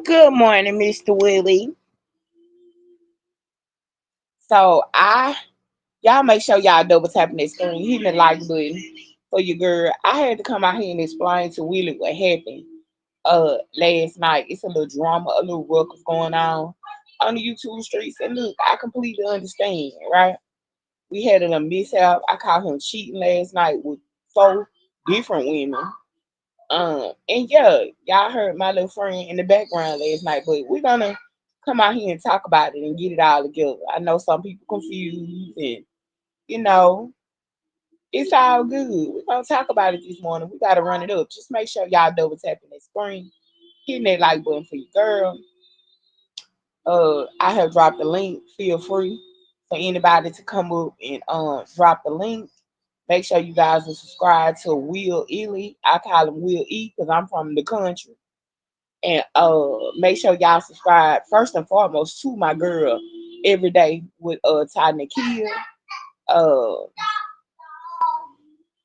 Good morning, Mr. Willie. So y'all make sure y'all double tapping that screen, hitting the like button for your girl. I had to come out here and explain to Willie what happened last night. It's a little drama, a little ruckus going on the YouTube streets. And look, I completely understand, right? We had a mishap. I caught him cheating last night with four different women. And yeah, y'all heard my little friend in the background last night, but we're gonna come out here and talk about it and get it all together. I know some people confused, and you know, it's all good. We're gonna talk about it this morning. We gotta run it up. Just make sure y'all double tapping that screen, hitting that like button for your girl. I have dropped the link. Feel free for anybody to come up and drop the link. Make sure you guys are subscribed to Will Ely. I call him Will E because I'm from the country. And make sure y'all subscribe first and foremost to my girl every day with Ty Nakia. Uh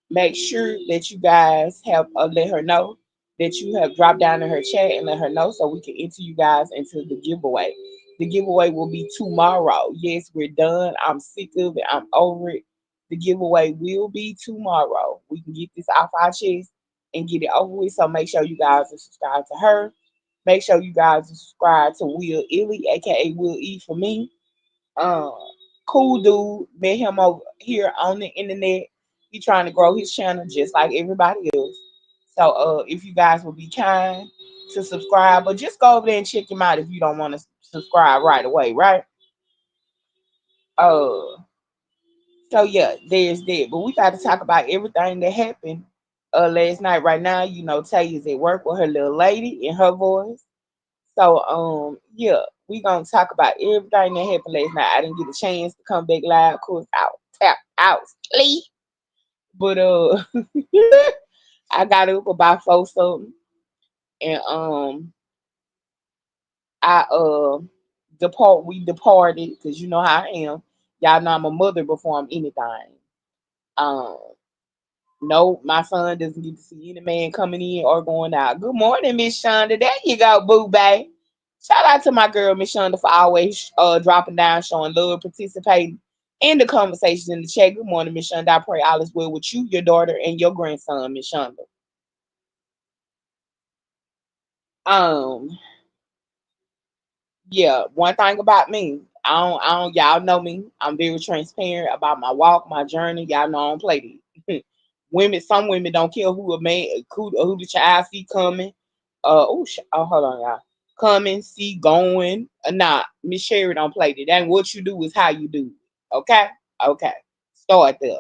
Make sure that you guys have let her know that you have dropped down in her chat and let her know so we can enter you guys into the giveaway. The giveaway will be tomorrow. Yes, we're done. I'm sick of it. I'm over it. The giveaway will be tomorrow. We can get this off our chest and get it over with. So make sure you guys are subscribed to her. Make sure you guys are subscribed to Will Illy, aka Will E for me. Um, cool dude. Met him over here on the internet. He trying to grow his channel just like everybody else. So if you guys will be kind to subscribe, but just go over there and check him out if you don't want to subscribe right away, right? Uh so yeah, there's that. But we got to talk about everything that happened last night. Right now, Tay is at work with her little lady in her voice. So yeah, we gonna talk about everything that happened last night. I didn't get a chance to come back live, of course, out tap out sleep. But I got up about four something and I we departed because you know how I am. Y'all know I'm a mother before I'm anything. Um no, my son doesn't get to see any man coming in or going out. Good morning, Miss Shonda. There you go, boo babe. Shout out to my girl, Miss Shonda, for always dropping down, showing love, participating in the conversations in the chat. Good morning, Miss Shonda. I pray all is well with you, your daughter, and your grandson, Miss Shonda. Um, yeah, one thing about me, y'all know me. I'm very transparent about my walk, my journey. Y'all know I don't play these. Some women don't care who a man, who the child see coming. Hold on, y'all. Coming, see, going, or not. Miss Sherry don't play that. That ain't what you do, is how you do it. Okay, okay. Start there.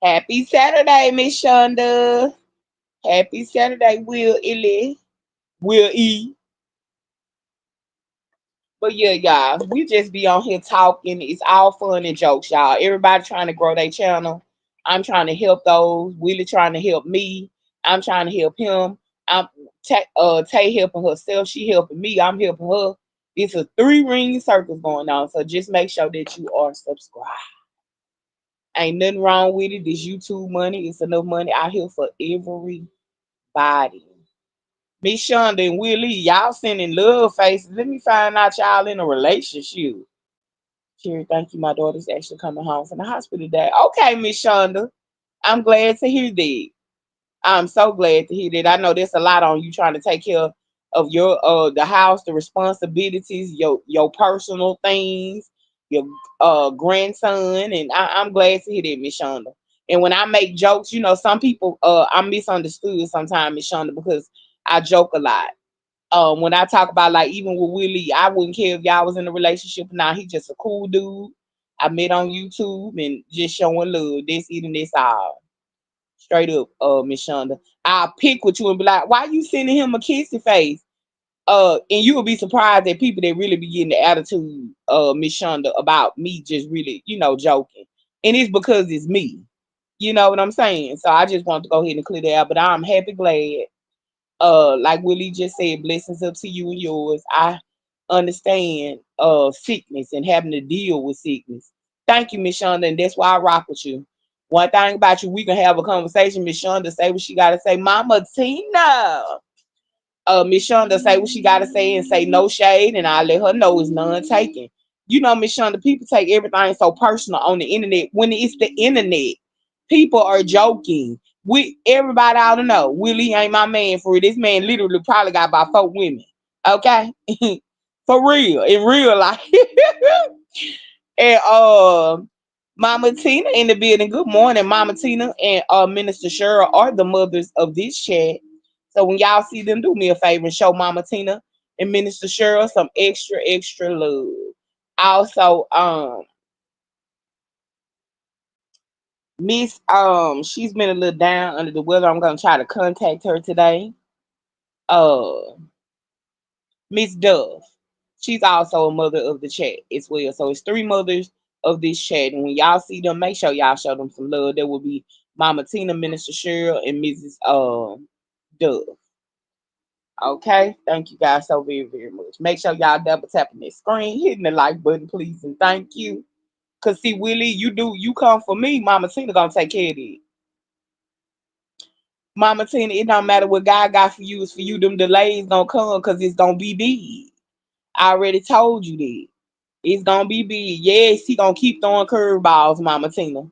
Happy Saturday, Miss Shonda. Happy Saturday, Will E. But yeah, y'all, we just be on here talking. It's all fun and jokes, y'all. Everybody trying to grow their channel. I'm trying to help those. Willie trying to help me. I'm trying to help him. I'm Tay helping herself. She helping me. I'm helping her. It's a three-ring circus going on. So just make sure that you are subscribed. Ain't nothing wrong with it. This YouTube money. It's enough money out here for everybody. Miss Shonda and Willie, y'all sending love faces. Let me find out y'all in a relationship. Sherry, thank you. My daughter's actually coming home from the hospital today. Okay, Miss Shonda. I'm glad to hear that. I'm so glad to hear that. I know there's a lot on you trying to take care of your the house, the responsibilities, your personal things, your grandson, and I'm glad to hear that, Miss Shonda. And when I make jokes, some people I'm misunderstood sometimes, Miss Shonda, because I joke a lot. When I talk about, like, even with Willie, I wouldn't care if y'all was in a relationship or not. He's just a cool dude. I met on YouTube and just showing love. This, eating this all. Straight up, Miss Shonda. I'll pick with you and be like, why you sending him a kissy face? And you will be surprised at people that really be getting the attitude, Miss Shonda, about me just really, joking. And it's because it's me. You know what I'm saying? So I just want to go ahead and clear that out. But I'm happy, glad. Like Willie just said, blessings up to you and yours. I understand sickness and having to deal with sickness. Thank you, Miss Shonda, and that's why I rock with you. One thing about you, we can have a conversation. Miss Shonda say what she gotta say. Mama Tina. Miss Shonda say what she gotta say and say no shade, and I let her know it's none taken. You know, Miss Shonda, people take everything so personal on the internet. When it's the internet, people are joking. We everybody ought to know Willie ain't my man for it. This man literally probably got about 4 women. Okay, for real, in real life. And Mama Tina in the building. Good morning, Mama Tina and Minister Cheryl are the mothers of this chat. So when y'all see them, do me a favor and show Mama Tina and Minister Cheryl some extra, extra love. Also, Miss she's been a little down under the weather. I'm gonna try to contact her today. Uh Miss Dove. She's also a mother of the chat as well. So it's three mothers of this chat. And when y'all see them, make sure y'all show them some love. There will be Mama Tina, Minister Cheryl, and Mrs. Dove. Okay, thank you guys so very, very much. Make sure y'all double tapping that screen, hitting the like button, please, and thank you. Cause see, Willie, you come for me, Mama Tina gonna take care of it. Mama Tina, it don't matter what God got for you, it's for you. Them delays gonna come because it's gonna be big. I already told you that. It's gonna be big. Yes, he gonna keep throwing curveballs, Mama Tina.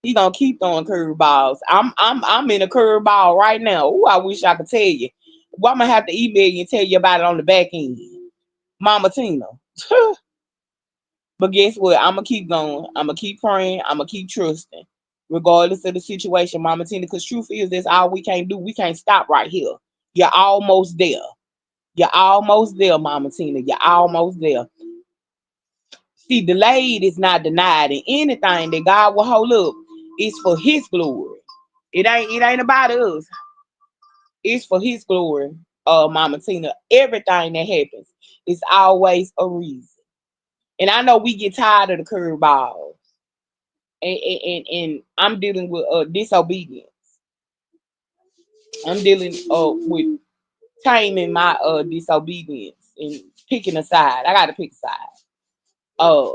He gonna keep throwing curveballs. I'm in a curveball right now. Oh, I wish I could tell you. Well, I'm gonna have to email you and tell you about it on the back end. Mama Tina. But guess what? I'm gonna keep going. I'm gonna keep praying. I'm gonna keep trusting, regardless of the situation, Mama Tina. Because truth is, that's all we can't do. We can't stop right here. You're almost there. You're almost there, Mama Tina. You're almost there. See, delayed is not denied, and anything that God will hold up is for His glory. It ain't about us. It's for His glory, Mama Tina. Everything that happens is always a reason. And I know we get tired of the curveballs. And I'm dealing with disobedience. I'm dealing with taming my disobedience and picking a side. I gotta pick a side. Uh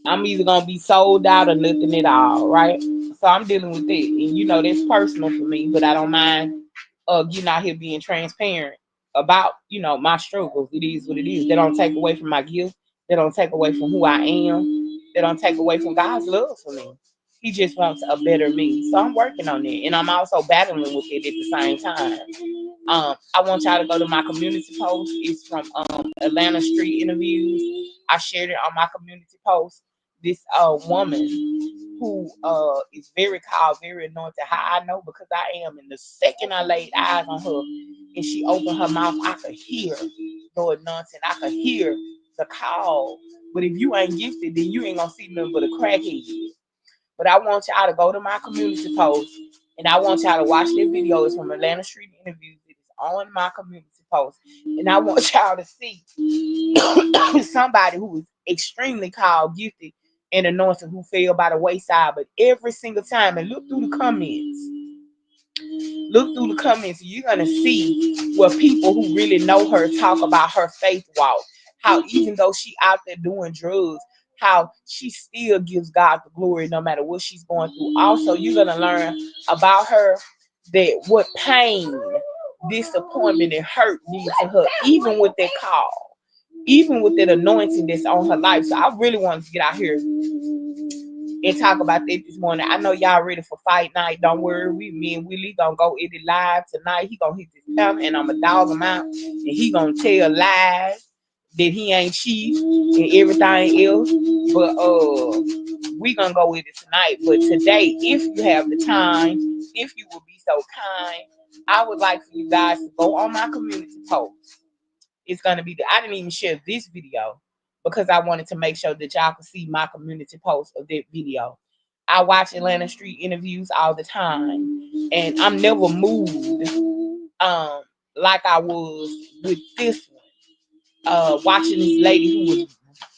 I'm either gonna be sold out or nothing at all, right? So I'm dealing with it. And you know that's personal for me, but I don't mind getting out here being transparent about, my struggles. It is what it is. They don't take away from my gift. They don't take away from who I am. They don't take away from God's love for me. He just wants a better me. So I'm working on it. And I'm also battling with it at the same time. I want y'all to go to my community post. It's from Atlanta Street Interviews. I shared it on my community post. This woman who is very called, very anointed. How I know? Because I am. And the second I laid eyes on her and she opened her mouth, I could hear the anointing. I could hear the call. But if you ain't gifted, then you ain't gonna see nothing but a crackhead. But I want y'all to go to my community post and I want y'all to watch this video. It's from Atlanta Street Interviews. It is on my community post. And I want y'all to see somebody who is extremely called, gifted, and anointed who fell by the wayside. But every single time, and look through the comments. Look through the comments, you're gonna see where people who really know her talk about her faith walk. How even though she out there doing drugs, how she still gives God the glory no matter what she's going through. Also, you're gonna learn about her that what pain, disappointment, and hurt did to her, even with that call, even with that anointing that's on her life. So I really wanted to get out here and talk about that this morning. I know y'all ready for fight night. Don't worry, me and Willie gonna go edit live tonight. He gonna hit this camera and I'ma dog him out, and he gonna tell lies that he ain't chief and everything else. But we gonna go with it tonight. But today, if you have the time, if you will be so kind, I would like for you guys to go on my community post. It's gonna be I didn't even share this video because I wanted to make sure that y'all could see my community post of that video. I watch Atlanta Street Interviews all the time, and I'm never moved like I was with this one. Watching this lady who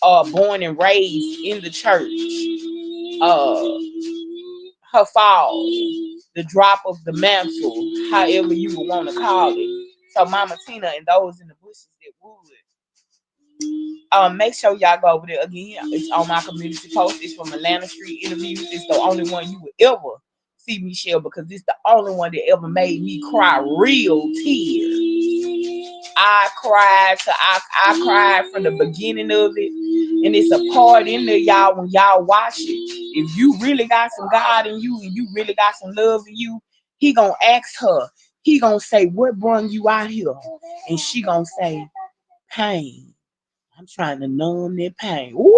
was born and raised in the church, uh, her fall, the drop of the mantle, however you would want to call it. So Mama Tina and those in the bushes that would. Make sure y'all go over there again. It's on my community post. It's from Atlanta Street Interviews. It's the only one you will ever see me share because it's the only one that ever made me cry real tears. I cried I cried from the beginning of it. And it's a part in there, y'all, when y'all watch it. If you really got some God in you and you really got some love in you, he gonna ask her. He gonna say, what brought you out here? And she gonna say, pain. I'm trying to numb that pain. Woo!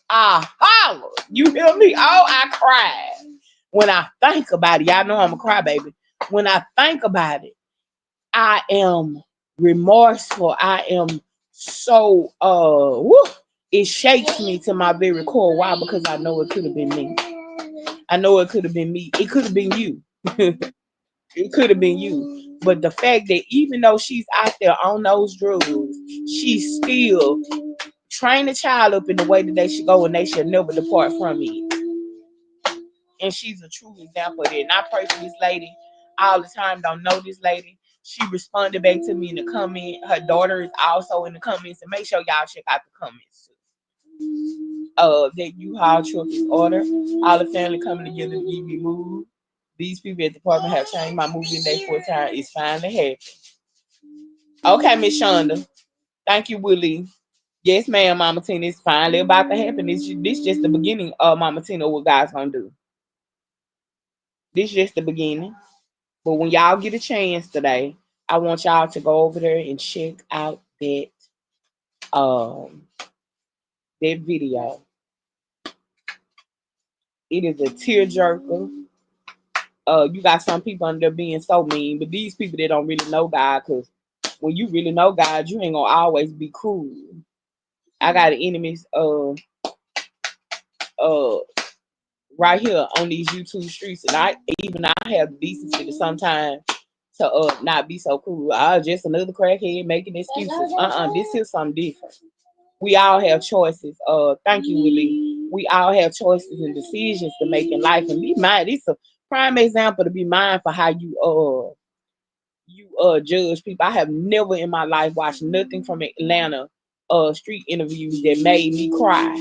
I holler. You hear me? Oh, I cried. When I think about it, y'all know I'm a crybaby. When I think about it, I am remorseful. I am so woo, it shakes me to my very core. Why? Because I know it could have been me. I know it could have been me. It could have been you. It could have been you. But the fact that even though she's out there on those drugs, she's still train the child up in the way that they should go and they should never depart from it. And she's a true example of that. And I pray for this lady all the time. Don't know this lady. She responded back to me in the comment. Her daughter is also in the comments. And make sure y'all check out the comments too. That U-Haul truck is ordered. All the family coming together to give me moved. These people at the department have changed my moving day for a time. It's finally happening. Okay, Miss Shonda. Thank you, Willie. Yes, ma'am, Mama Tina. It's finally about to happen. This just the beginning of Mama Tina, what God's gonna do. This just the beginning. But when y'all get a chance today, I want y'all to go over there and check out um that video. It is a tearjerker. You got some people under there being so mean, but these people that don't really know God, because when you really know God, you ain't gonna always be cruel. I got enemies uh right here on these YouTube streets, and I have decency to sometimes to not be so cruel. I was just another crackhead making excuses. This is something different. We all have choices. Thank you, Willie. We all have choices and decisions to make in life, and be mind. It's a prime example to be mindful how you judge people. I have never in my life watched nothing from Atlanta street interviews that made me cry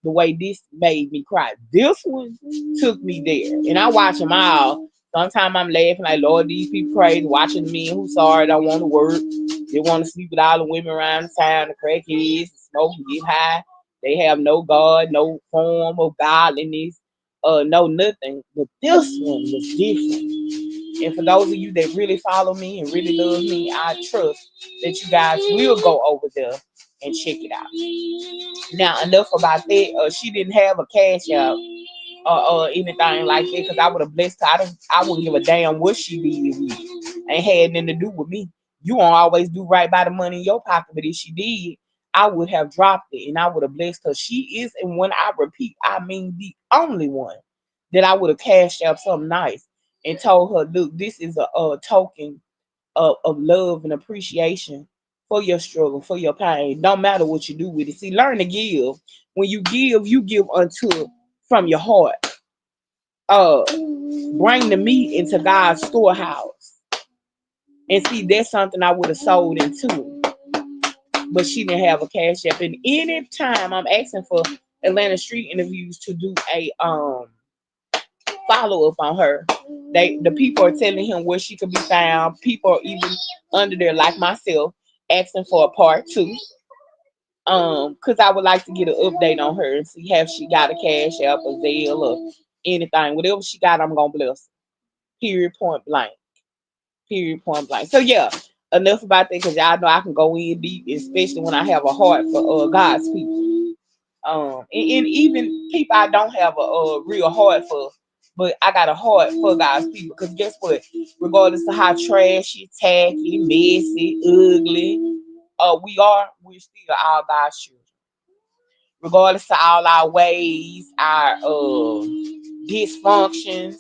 the way this made me cry. This one took me there. And I watch them all. Sometimes I'm laughing like, Lord, these people crazy, watching me who sorry, don't want to work. They want to sleep with all the women around the town, the crackheads, smoke and get high. They have no God, no form of godliness, no nothing. But this one was different. And for those of you that really follow me and really love me, I trust that you guys will go over there and check it out. Now, enough about that. She didn't have a cash out or anything like that because I would have blessed her. I wouldn't give a damn what she did with it. Ain't had nothing to do with me. You won't always do right by the money in your pocket, but if she did, I would have dropped it and I would have blessed her. She is, and when I repeat, I mean the only one that I would have cashed out something nice and told her, look, this is a token of love and appreciation for your struggle, for your pain. Don't matter what you do with it. See, learn to give. When you give unto from your heart. Bring the meat into God's storehouse. And see, that's something I would have sold into. But she didn't have a cash app. And anytime I'm asking for Atlanta Street Interviews to do a follow up on her. The people are telling him where she could be found. People are even under there like myself asking for a part two. Because I would like to get an update on her and see if she got a cash app or Zelle or anything. Whatever she got, I'm gonna bless her. Period point blank. Period point blank. So yeah, enough about that because y'all know I can go in deep, especially when I have a heart for God's people. And even people I don't have a real heart for, but I got a heart for God's people. Because guess what? Regardless of how trashy, tacky, messy, ugly, we're still all God's children. Regardless of all our ways, our dysfunctions,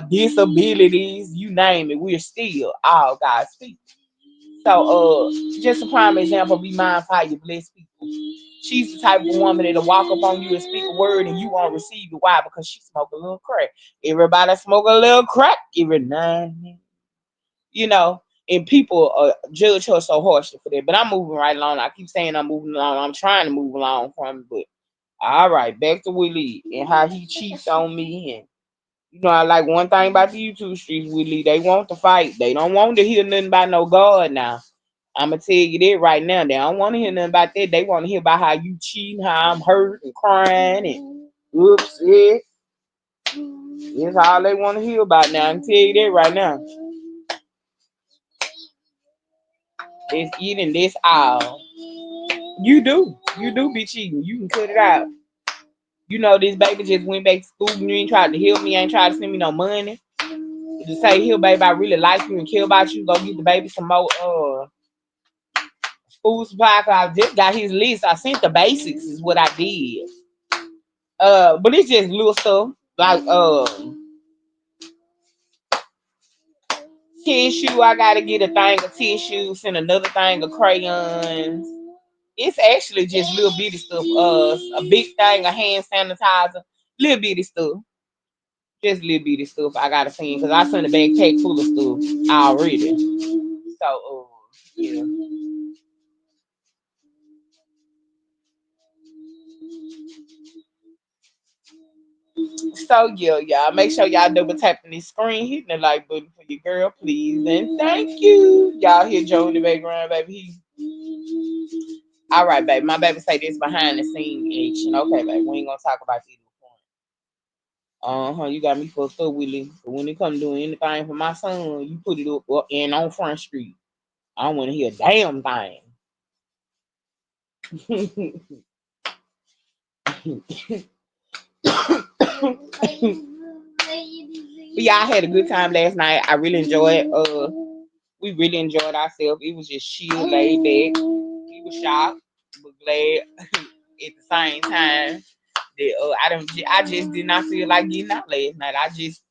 disabilities, you name it, we're still all God's people. So just a prime example, be mindful how you bless people. She's the type of woman that'll walk up on you and speak a word and you won't receive it. Why? Because she smoke a little crack. Everybody smoke a little crack every now and then. You know, and people judge her so harshly for that. But I'm moving right along. I keep saying I'm moving along. I'm trying to move along from it, but all right, back to Willie and how he cheats on me. And I like one thing about the YouTube streets, Willie. They want to fight. They don't want to hear nothing about no God now. I'm gonna tell you that right now. They don't want to hear nothing about that. They want to hear about how you cheating, how I'm hurt and crying and oops, yeah. That's all they want to hear about now. I can tell you that right now. It's eating this all. You do. You do be cheating. You can cut it out. This baby just went back to school and you ain't tried to help me, ain't tried to send me no money. Just say, here, baby, I really like you and care about you. Go get the baby some more food supply. Cause I just got his list. I sent the basics is what I did. But it's just little stuff like tissue. I gotta get a thing of tissue, send another thing of crayons. It's actually just little bitty stuff. A big thing of hand sanitizer, little bitty stuff. Just little bitty stuff I gotta send because I sent a backpack full of stuff already. So, yeah. So yeah, y'all make sure y'all double tapping this screen, hitting the like button for your girl, please, and thank you. Y'all hear Joe in the background, baby. All right, baby. My baby say this behind the scene action. Okay, baby. We ain't gonna talk about this. You got me fucked up, Willie. But when it come doing anything for my son, you put it up and on Front Street. I don't want to hear a damn thing. But yeah, I had a good time last night. I really enjoyed. We really enjoyed ourselves. It was just chill, laid back. We was shocked, but glad at the same time that I just did not feel like getting out last night. I just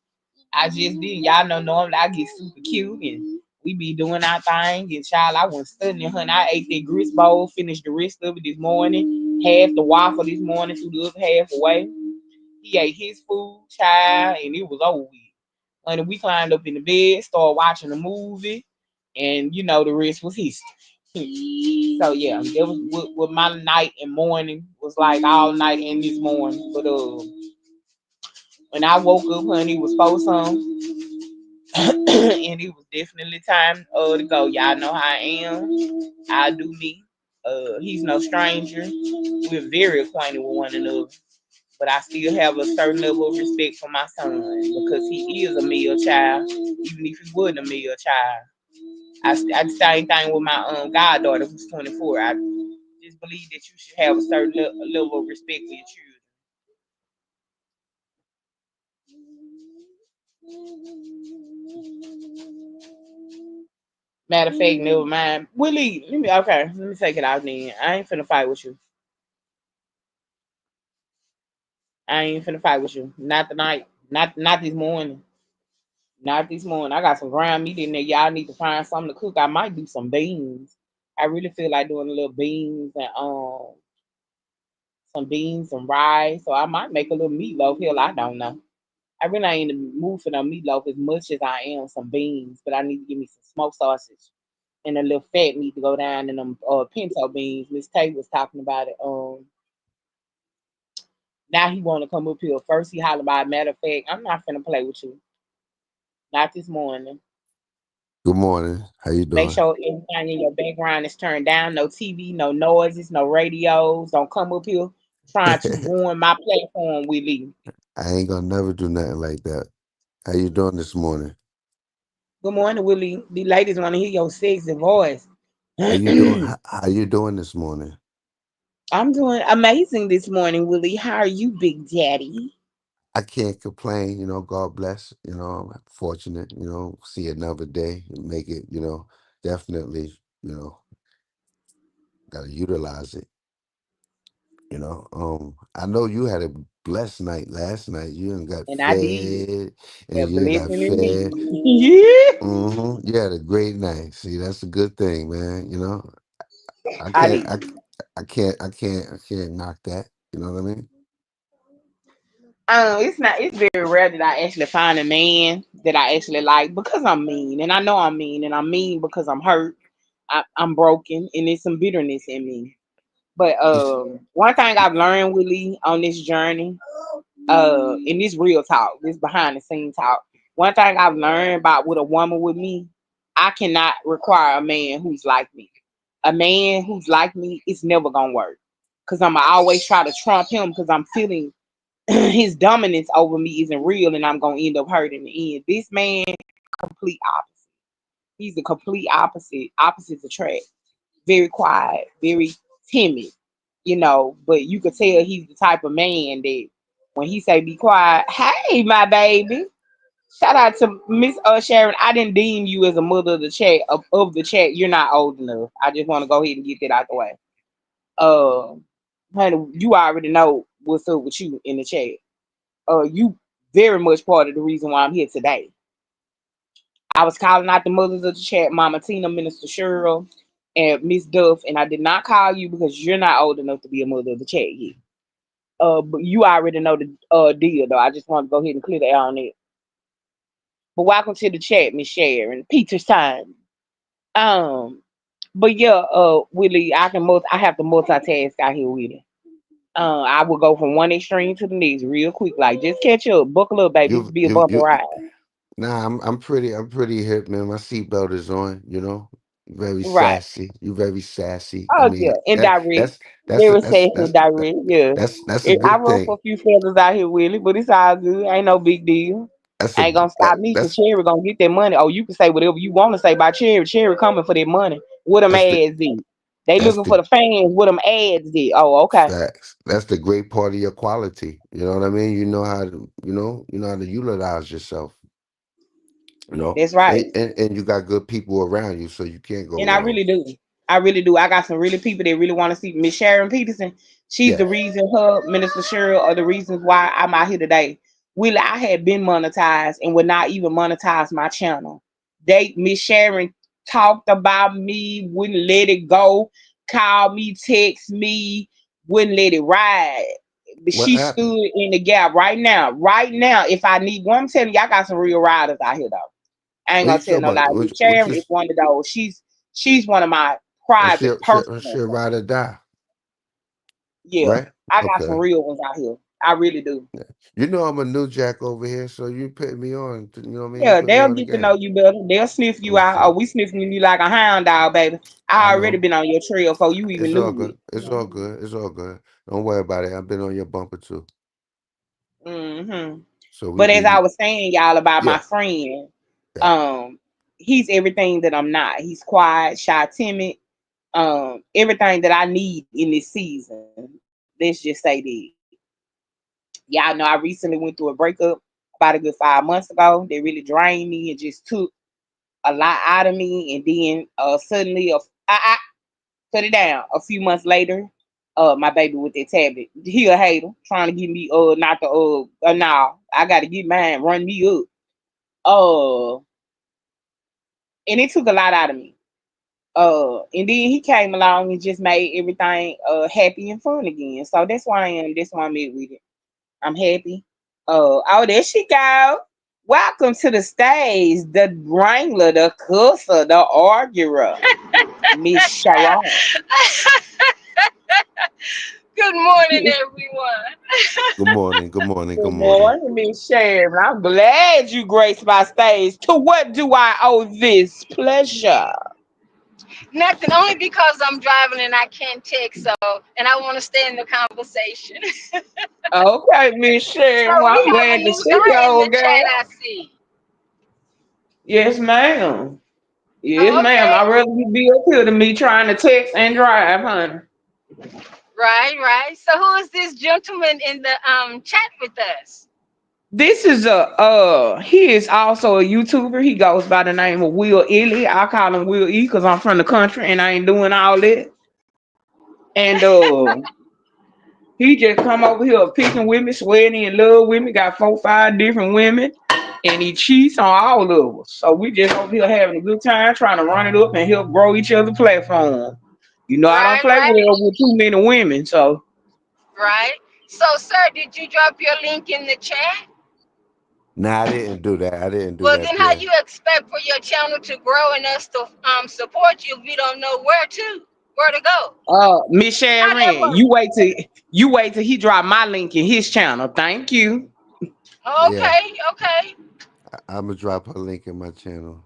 did. Y'all know normally I get super cute and we be doing our thing. And child, I went studying, honey. I ate that grits bowl, finished the rest of it this morning. Half the waffle this morning, threw the other half away. He ate his food, child, and it was over with. And we climbed up in the bed, started watching a movie, and the rest was history. So yeah, that was what my night and morning was like all night and this morning. But when I woke up, honey, it was four some, and it was definitely time to go. Y'all know how I am. I do me. He's no stranger. We're very acquainted with one another. But I still have a certain level of respect for my son because he is a male child, even if he wasn't a male child. I the same thing with my goddaughter who's 24. I just believe that you should have a certain level of respect for your children. Matter of fact, never mind. Willie, let me take it out then. I ain't finna fight with you. I ain't finna fight with you. Not tonight. Not this morning. Not this morning. I got some ground meat in there. Y'all need to find something to cook. I might do some beans. I really feel like doing a little beans and some beans, some rice. So I might make a little meatloaf. Hell, I don't know. I really ain't in the mood for no meatloaf as much as I am some beans, but I need to give me some smoked sausage and a little fat meat to go down in them pinto beans. Miss Tay was talking about it. Now he want to come up here. First he hollered about. Matter of fact, I'm not finna play with you. Not this morning. Good morning. How you Make doing? sure everything in your background is turned down. No TV, no noises, no radios. Don't come up here trying to ruin my platform, Willie. I ain't gonna never do nothing like that. How you doing this morning? Good morning, Willie. The ladies want to hear your sexy voice. How you doing? How you doing this morning? I'm doing amazing this morning, Willie. How are you, Big Daddy? I can't complain. God bless. I'm fortunate. See another day and make it. Definitely. Gotta utilize it. I know you had a blessed night last night. You done got And I did. fed, and A you done got blessing in fed. me. You had a great night. See, that's a good thing, man. I I can't, did. I can't knock that. You know what I mean? It's not. It's very rare that I actually find a man that I actually like because I'm mean, and I know I'm mean, and I'm mean because I'm hurt. I'm broken, and there's some bitterness in me. But It's, one thing I've learned, Willie, on this journey, in this real talk, this behind the scenes talk, one thing I've learned about with a woman with me, I cannot require a man who's like me. A man who's like me, it's never gonna work. Cause I'm always try to trump him because I'm feeling his dominance over me isn't real and I'm gonna end up hurt in the end. This man, complete opposite. He's the complete opposite. Opposites attract. Very quiet, very timid, but you could tell he's the type of man that when he say be quiet, hey my baby. Shout out to Miss Sharon. I didn't deem you as a mother of the chat. You're not old enough. I just want to go ahead and get that out the way. Uh, honey, you already know what's up with you in the chat. You very much part of the reason why I'm here today. I was calling out the mothers of the chat, Mama Tina, Minister Cheryl, and Miss Duff, and I did not call you because you're not old enough to be a mother of the chat yet. But you already know the deal, though. I just want to go ahead and clear the air on it. But welcome to the chat, Miss Sharon. Peter's time. Um, but yeah, Willie, I have to multitask out here with it. I will go from one extreme to the next real quick. Like just catch up, buckle up, baby. It's be a bumper you. ride. Nah, I'm pretty hip, man. My seatbelt is on. Very Right. sassy. You very sassy. I Oh mean, yeah, indirect. that's Very that's safe that's indirect. Yeah. that's a I good run for thing. a few feathers out here, Willie, but it's all good. Ain't no big deal. That's a Ain't gonna that, stop me because that's Cherry gonna get that money. Oh, you can say whatever you want to say about Cherry. Cherry coming for that money. What them that's the ads did. They that's looking for the the fans. What them ads did. Oh, okay. facts. That's the great part of your quality. You know what I mean? You know how to utilize yourself. That's right. And you got good people around you, so you can't go And I wrong. really do. I really do. I got some really people that really want to see Miss Sharon Peterson. She's the Yeah. reason her Minister Cheryl are the reasons why I'm out here today. Willie, I had been monetized and would not even monetize my channel. Miss Sharon talked about me, wouldn't let it go, call me, text me, wouldn't let it ride. But What she happened? stood in the gap right now. Right now, if I need one, I'm telling you, I got some real riders out here though. I ain't What you gonna talking tell no about? lie. Miss Sharon is one of those. She's one of my private personal She'll friends. ride or die, Yeah, right? I got some Okay. real ones out here. I really do. Yeah. I'm a new jack over here, so you put me on. You know what I mean? You Yeah, put me they'll on the get to know game. you better. They'll sniff you out. Oh, Okay. we sniffing you like a hound dog, baby. I I already know. been on your trail before you even It's all knew good. it. It's all good. It's all good. Don't worry about it. I've been on your bumper too. Mm-hmm. So But as I we was saying, y'all, about my yeah, friend, yeah. um, he's everything that I'm not. He's quiet, shy, timid. Everything that I need in this season. Let's just say that. Y'all know I recently went through a breakup about a good 5 months ago. They really drained me and just took a lot out of me. And then suddenly, I cut it down. A few months later, my baby with that tablet, he a hater, trying to get me not the no, I got to get mine, run me up. Uh, and it took a lot out of me. And then he came along and just made everything happy and fun again. So that's why I am. That's why I'm at with it. I'm happy. Oh, there she go. Welcome to the stage, the wrangler, the cusser, the arguer, Miss Sharon. Good morning, Good everyone. Good morning. Good morning. Good morning. morning, Miss Sharon. I'm glad you graced my stage. To what do I owe this pleasure? Nothing, only because I'm driving and I can't text, and I want to stay in the conversation. Okay, Miss So Sharon. Well, you I'm have a glad to new see you, guy in the old chat, girl. I see. Yes, ma'am. Yes, Oh, ma'am. I'd okay. rather you be up here than me trying to text and drive, honey. Right, right. So who is this gentleman in the chat with us? This is he is also a YouTuber. He goes by the name of Will Illy. I call him Will E because I'm from the country and I ain't doing all that. And he just come over here picking with me, sweating in love with me, got 4, 5 different women, and he cheats on all of us. So we just over here having a good time, trying to run it up and help grow each other platform. I don't Right, play right, well with too many women, so right. So, sir, did you drop your link in the chat? Nah, I didn't do that. I didn't do Well, that then how there. you expect for your channel to grow and us to support you if we don't know where to go? Miss How that Sharon, work? you wait till he drop my link in his channel. Thank you. Yeah, Okay, okay. I'm gonna drop her link in my channel.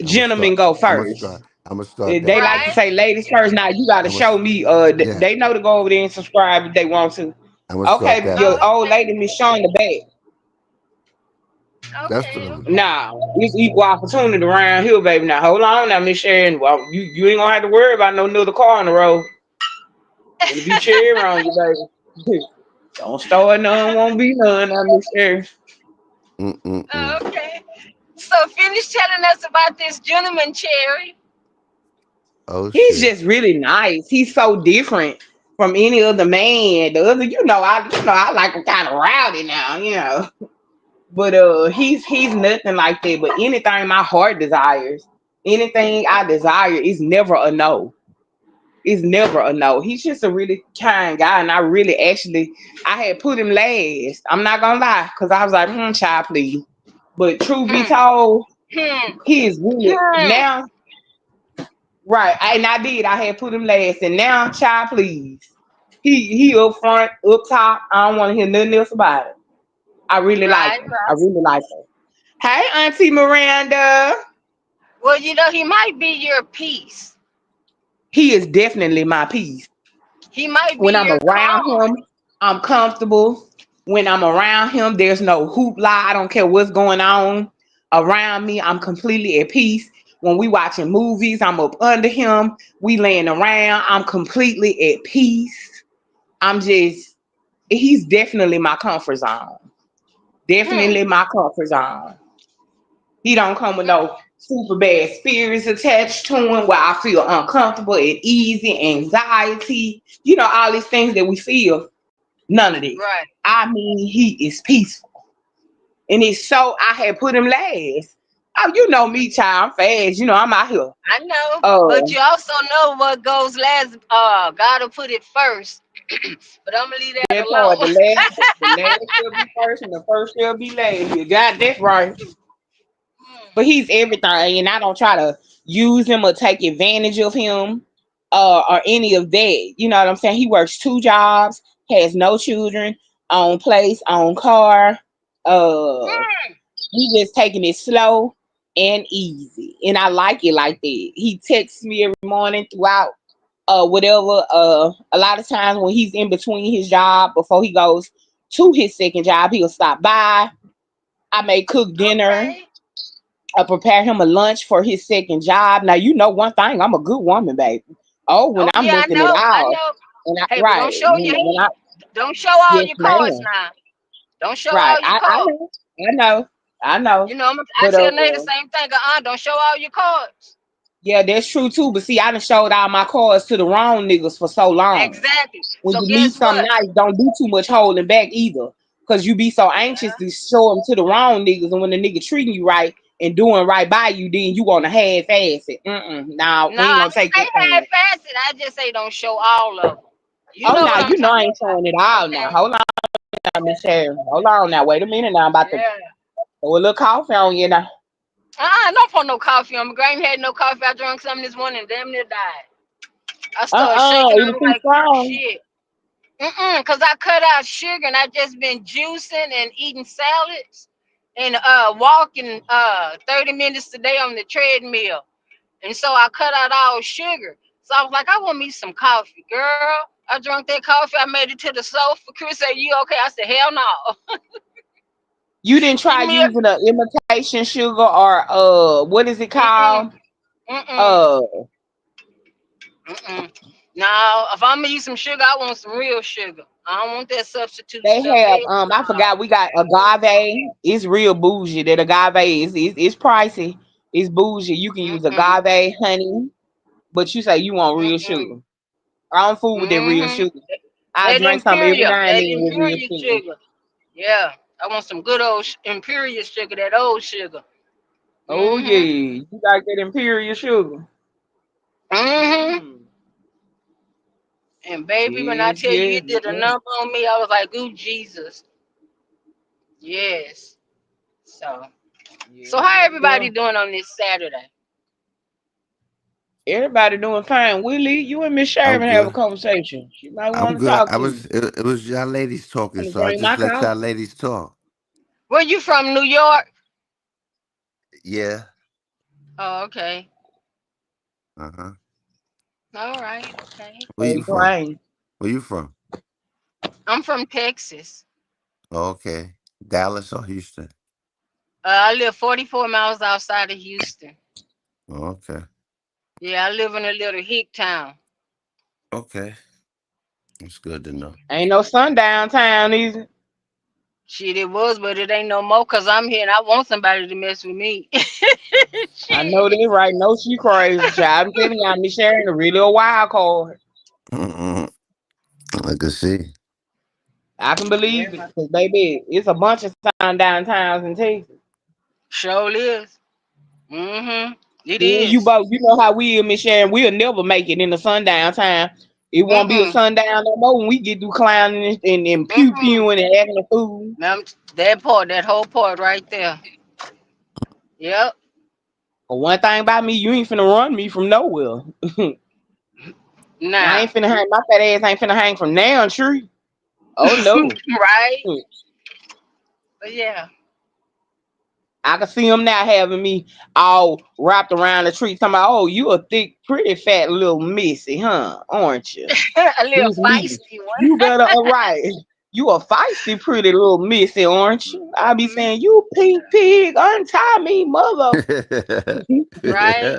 I'm gonna Gentlemen start. go I'm gonna first. start. I'm gonna start They that like to way. Right. say ladies first. Now you got to I'm gonna. show me. Yeah, They know to go over there and subscribe if they want to. I'm gonna start Okay, that your way. old Okay. lady, Miss Shawn the back. Okay. Definitely. Okay. Nah, it's equal opportunity around here, baby. Now hold on, now Miss Sharon. Well, you ain't gonna have to worry about no another car on the road. It'll be cherry on you, baby. Don't start none, won't be none. Now Miss Sharon. Mm-mm-mm. Okay. So finish telling us about this gentleman, Cherry. Oh He's shit. just really nice. He's so different from any other man. The other, I like him kind of rowdy now, But he's nothing like that. But anything my heart desires, anything I desire is never a no. It's never a no. He's just a really kind guy, and I had put him last. I'm not gonna lie, cause I was like, child, please. But truth be Hmm. told, Hmm. he is really Hmm. now right. And I did. I had put him last, and now, child, please. He up front, up top. I don't want to hear nothing else about it. I really like Right. him. I Right. really like him. Hey, Auntie Miranda. Well, he might be your peace. He is definitely my peace. He might be When I'm your around calm. him, I'm comfortable. When I'm around him, there's no hoopla. I don't care what's going on around me. I'm completely at peace. When we watching movies, I'm up under him. We laying around. I'm completely at peace. He's definitely my comfort zone. Hmm. Definitely my comfort zone. He don't come with no super bad spirits attached to him where I feel uncomfortable and easy, anxiety, all these things that we feel. None of this. Right. I mean, he is peaceful. And it's so I had put him last. Oh, you know me, child. I'm fast. I'm out here. I know, but Uh you also know what goes last. God will put it first, but I'm gonna leave that that part, alone. the last shall be first and the first shall be last. You got that right. But he's everything, and I don't try to use him or take advantage of him, or any of that. You know what I'm saying? He works two jobs, has no children, own place, own car. Uh, he just taking it slow and easy, and I like it like that. He texts me every morning throughout. Whatever. A lot of times when he's in between his job before he goes to his second job, he'll stop by. I may cook dinner, Okay. prepare him a lunch for his second job. Now you know one thing, I'm a good woman, baby. Oh, when Oh I'm yeah, I making it know. I out, know. and I Hey, but right don't show your when I hand. Don't show all yes, your cards ma'am. now. Don't show Right, all your I cards. know, I know, I know. I But tell Nate the same thing. Don't show all your cards. yeah, that's true too. But see, I done showed all my cards to the wrong niggas for so long. Exactly. When So you meet guess something what? nice, don't do too much holding back either. Cause you be so anxious to show them to the wrong niggas, and when the nigga treating you right and doing right by you, then you want to half ass it. Nah, No, we ain't I gonna didn't take say that thing. half-ass it. I just say don't show all of them. You Oh, know now what I'm you know I talking ain't showing it about. all. Now, Okay. hold on, now, Miss Sharon. Hold on now. Wait a minute. Now I'm about to Yeah. throw a little coffee on you now. Don't pour no coffee on me. Girl, I ain't had no coffee. I drank something this morning and damn near died. I started shaking. It I was was too like, strong. shit. Cause I cut out sugar and I just been juicing and eating salads and walking 30 minutes a day on the treadmill. And so I cut out all sugar. So I was like, I want me some coffee, girl. I drank that coffee. I made it to the sofa. Chris said, "You okay?" I said, "Hell no." You didn't Give try me a using a imitation sugar or what is it mm-mm, called? mm-mm, Uh, mm-mm. No, if I'm gonna eat some sugar, I want some real sugar. I don't want that substitute they stuff. have Hey, I forgot we got agave. It's real bougie. That agave is pricey. It's bougie. You can use mm-mm, agave, honey, but you say you want real mm-mm, sugar. I don't fool with that real mm-hmm. sugar. I drink some every now and That then with real imperial sugar. sugar. Yeah, I want some good old imperial sugar. That old sugar. Oh yeah, Mm-hmm. you got that imperial sugar. Mm-hmm. Mm. And baby, when I Yes, tell you yes, it did a yes. number on me, I was like, "Ooh, Jesus, yes." So, Yeah, so how yeah, yeah. everybody doing on this Saturday? Everybody doing fine. Willie, you and Miss I'm Sherman have a good. conversation. She might I'm want to good. talk to you. It was y'all ladies talking, I'm gonna so I bring my just let y'all coffee. ladies talk. Where you from? New York? Yeah. Oh, okay. Uh-huh. All right. Okay. Where you Hey, from? Dwayne. Where you from? I'm from Texas. Oh, okay. Dallas or Houston? I live 44 miles outside of Houston. Oh, okay. Yeah, I live in a little hick town. Okay. It's good to know. Ain't no sundown town either. Shit, it was, but it ain't no more because I'm here and I want somebody to mess with me. I know Shit. they right. No, she crazy, child. I'm telling y'all, Miss Sharon a really a wild card. Mm-mm. I can see. I can Yeah, believe it, cause baby, it's a bunch of sundown towns in Texas. sure is. Mm-hmm. It Yeah, you is. both, you know how we is, Miss Sharon. We'll never make it in the sundown time. It won't be a Mm-mm. sundown no more when we get through clowning and pew Mm-mm. pewing and acting a fool. Ma'am, that part, that whole part right there. Yep. But one thing about me, you ain't finna run me from nowhere. I Nah. ain't finna hang my fat ass ain't finna hang from now tree. Oh no. Right? But yeah. I can see him now having me all wrapped around the tree, talking about, oh, you a thick, pretty fat little missy, huh? Aren't you? A little This me. feisty one. You better, all right. You a feisty, pretty little missy, aren't you? I be Mhm. saying, you pink pig, untie me, mother. Right?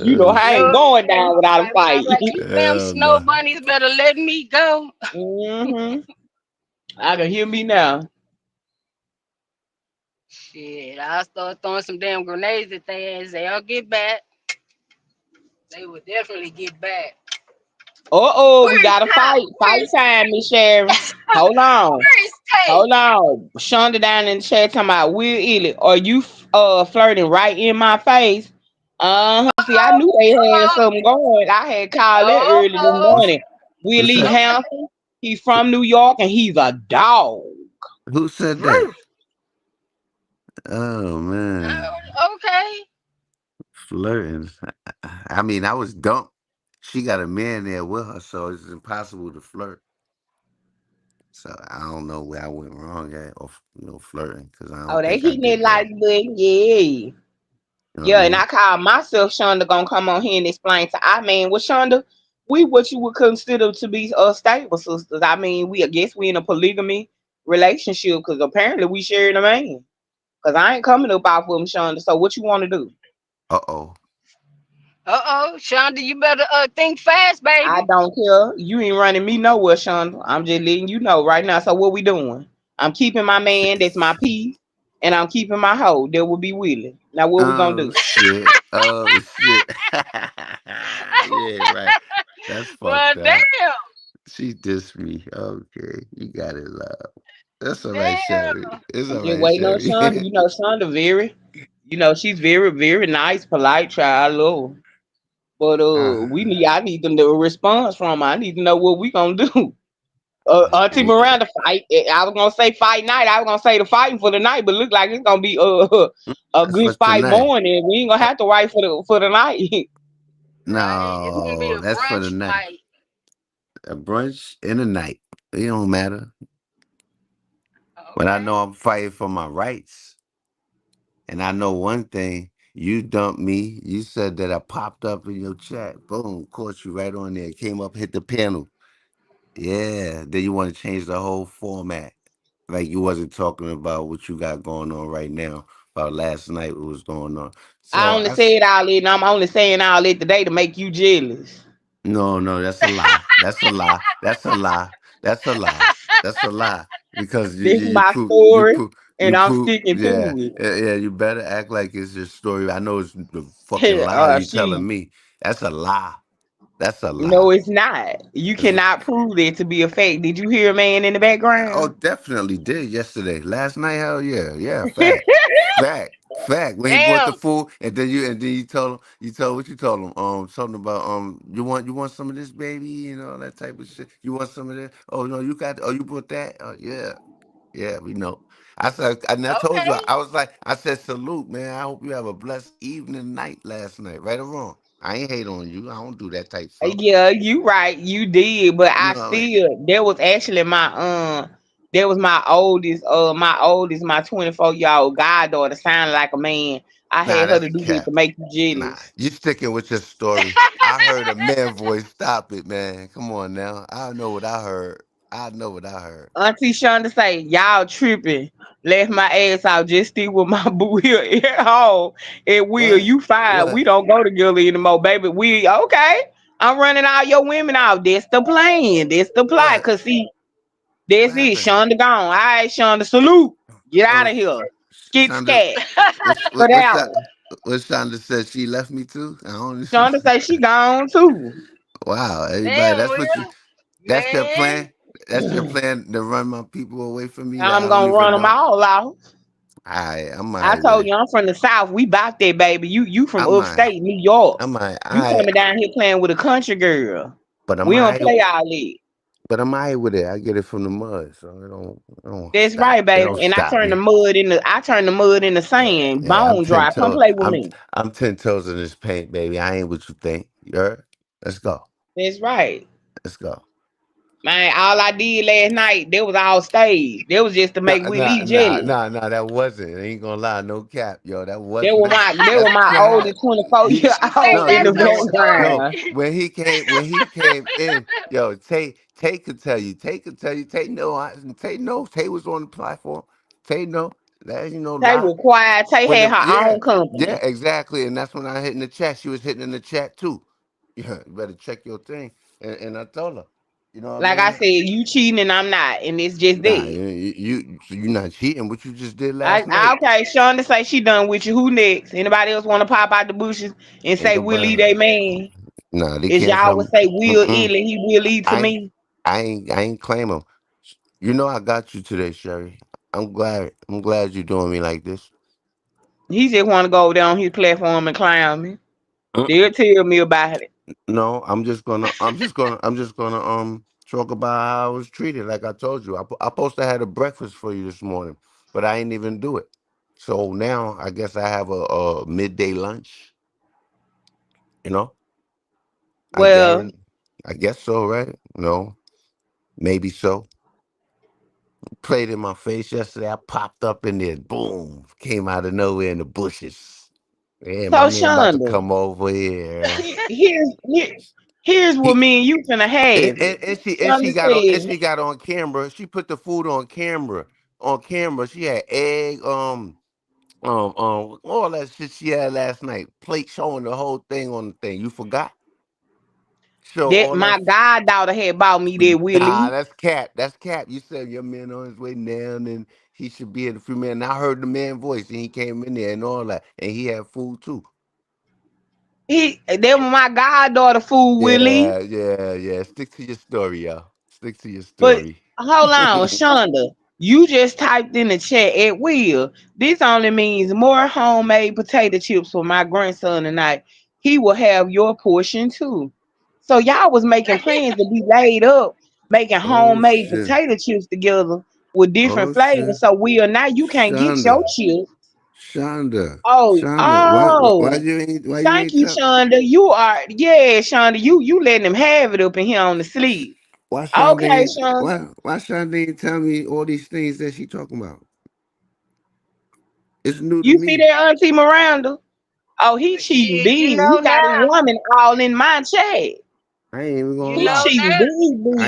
You know, Oh I ain't shit. Yup. going down without a I'm fight. like, you damn Hell snow no. bunnies better let me go. Hmm. I can hear me now. Shit, I'll start throwing some damn grenades at their ass. They'll get back. They will definitely get back. Uh-oh, we Where's got to Top? fight. Fight time, Miss Sharon. Hold on. Where's Tay? Hold on. Shonda down in the chat talking about Will Elliott. Are you flirting right in my face? Uh-huh. See, I knew they had something going. I had called that Oh, early this oh, Who's morning. who Willie said okay. Hampton. He's from New York and he's a dog. who said that? Ruth. Oh man. Okay. Flirting. I mean, I was dumped. She got a man there with her, so it's impossible to flirt. So I don't know where I went wrong at, or flirting, because I Oh, don't they think I hitting it did like that. the yeah. You know what I Yeah, and mean? I call myself Shonda gonna come on here and explain to I mean, well, Shonda, we what you would consider to be stable sisters. I mean, I guess we in a polygamy relationship because apparently we sharing a man. Cause I ain't coming up off with him, Shonda. So what you want to do? Uh oh. Uh-oh. Shonda, you better think fast, I baby. don't care. You ain't running me nowhere, Shonda. I'm just letting you know right now. So what we doing? I'm keeping my man. That's my piece, and I'm keeping my hoe. That will be willing. Now what we gonna Oh do? shit. Oh shit. Yeah, right. That's Well, fucked up. damn. She dissed me. Okay, you got it, love. That's all right, Sherry. Damn. It's I'm all just right, waiting on Sherry. Shonda. You know, Shonda very, she's very, very nice, polite child, love. But we Ah, need, I need them to response from her. I need to know what we gonna do. Auntie we, Miranda fight. I was gonna say fight night. I was gonna say the fighting for the night, but look like it's gonna be a that's good for fight tonight. morning. We ain't gonna have to wait for the night. Right? It's gonna be No, a that's for the brunch night. fight. A brunch in the night. It don't matter. When I Okay. know I'm fighting for my rights, and I know one thing, you dumped me. You said that I popped up in your chat. Boom, caught you right on there. Came up, hit the panel. Yeah. Then you want to change the whole format. Like you wasn't talking about what you got going on right now. About last night, what was going on. I So only said all it, and I'm only saying all it today to make you jealous. no, no, that's a lie. That's a lie. That's a lie. That's a lie. That's a lie. Because This is my story, and I'm sticking yeah, to it. yeah. You better act like it's your story. I know it's the fucking lie you She telling me. That's a lie. That's a No, lie. it's not. You It's- cannot prove it to be a fact. Did you hear a man in the oh, background? definitely did yesterday. Last night, hell yeah, yeah. Fact, fact. Fact. When he bought the Damn. food, and then you told him, you told what you told him, something about you want some of this, baby, that type of shit. You want some of this? Oh no, you bought that? Oh yeah, yeah, we know. I said, and I told you, Okay. I was like, I said, salute, man. I hope you have a blessed evening, night last night, right or wrong. I ain't hate on you. I don't do that type stuff. Yeah, you right, you did, but I No, still there was actually there was my 24-year-old goddaughter sounded like a man. I nah, had her to that's do this cap. to make you Nah, jealous. you sticking with your story. I heard a man voice. Stop it, man. Come on now. I know what I heard. I know what I heard. Auntie Shonda say, y'all tripping. Left my ass out. Just stick with my boo here at home. It will. What? You fine. We What? don't go together anymore, baby. We okay. I'm running all your women out. That's the plan. That's the plot. What? Cause see, that's What it. happened? Shonda gone. All right, Shonda, salute. Get out Oh, of here. Skit Shonda. scat What's for what? What? that Shonda, one. what Shonda said? She left me too. I don't. Shonda say she gone too. Wow, everybody. Damn, That's what you. Will. That's your Man. plan. That's your plan to run my people away from me that I'm I don't gonna even run them know. all out. I'm I alright with told it. you I'm from the South. We bout that, baby. You from I'm alright. upstate New York. I'm alright. You coming down here playing with a country girl. But I'm We don't alright. play all that. But I'm alright with it. I get it from the mud, so it don't That's stop. right, It baby. don't And stop me. I turn the mud in the Yeah, sand. yeah. I'm Bone ten dry. Come toes. play with I'm me. I'm 10 toes in this paint, baby. I ain't what you think. You heard? Let's go. That's right. Let's go. Man, all I did last night, that was all stage. That was just to Nah, make nah, Willie nah, jealous. nah, nah. That wasn't. I ain't gonna lie. No cap, yo. That That wasn't. was That's my cap. oldest 24 You year She think old no, in that's the you no know what? No, background. story. when he came in, yo, Tay could tell you. Tay could tell you. Tay was on the platform. Tay know. That ain't no Tay lie. was quiet. Tay When had the her yeah, own yeah, company. exactly. And that's when I hit in the chat. She was hitting in the chat too. Yeah, you better check your thing. And I told her, you know what I Like I mean? said, you cheating and I'm not, and it's just Nah, that. you're not cheating. What you just did last I night. okay, Shonda say she done with you. Who next? Anybody else want to pop out the bushes and Ain't say Will Lee nobody. they man? Nah, they As can't y'all would come. say, Will Mm-mm. Illy, he will lead to I ain't. me. I ain't claim them. You know I got you today, Sherry. I'm glad. I'm glad you're doing me like this. He just want to go down his platform and clown me. They'll tell me about it. No, I'm just gonna talk about how I was treated. Like I told you, I supposed to have a breakfast for you this morning, but I ain't even do it. So now I guess I have a midday lunch. You know, I Well, guarantee. I guess so, right? No, maybe so. Played in my face yesterday. I popped up in there, boom, came out of nowhere in the bushes. Yeah, my so man about to Shonda, come over here. here's what He me and you finna And, have and, it. and she and Shonda she got on and said, she got on camera. She put the food on camera. On camera, she had egg, all that shit she had last night. Plate showing the whole thing on the thing. You forgot? Show that all that. my goddaughter had bought me that Nah, Willie. that's cap. That's cap. You said your man on his way now, and he should be at a few minutes. And I heard the man voice, and he came in there and all that, and he had food too. That was my goddaughter food, Willie. Yeah, yeah, yeah. Stick to your story, y'all. Stick to your But story. hold on, Shonda. You just typed in the chat at will. This only means more homemade potato chips for my grandson tonight. He will have your portion too. So y'all was making plans to be laid up, making Oh homemade shit. potato chips together with different Oh flavors. shit. So will now you can't get your Shonda. chips. Shonda, Oh, Shonda, why oh. you ain't Thank you, tell Shonda. You are, yeah, Shonda. You letting them have it up in here on the sleep. why Shonda Okay, ain't Shonda. why Shonda ain't tell me all these things that she talking about? It's new to You see me. that, Auntie Miranda? Oh, he cheating Shit, you big. know He got his now. woman all in my chat. I ain't even You gonna He lie. know cheating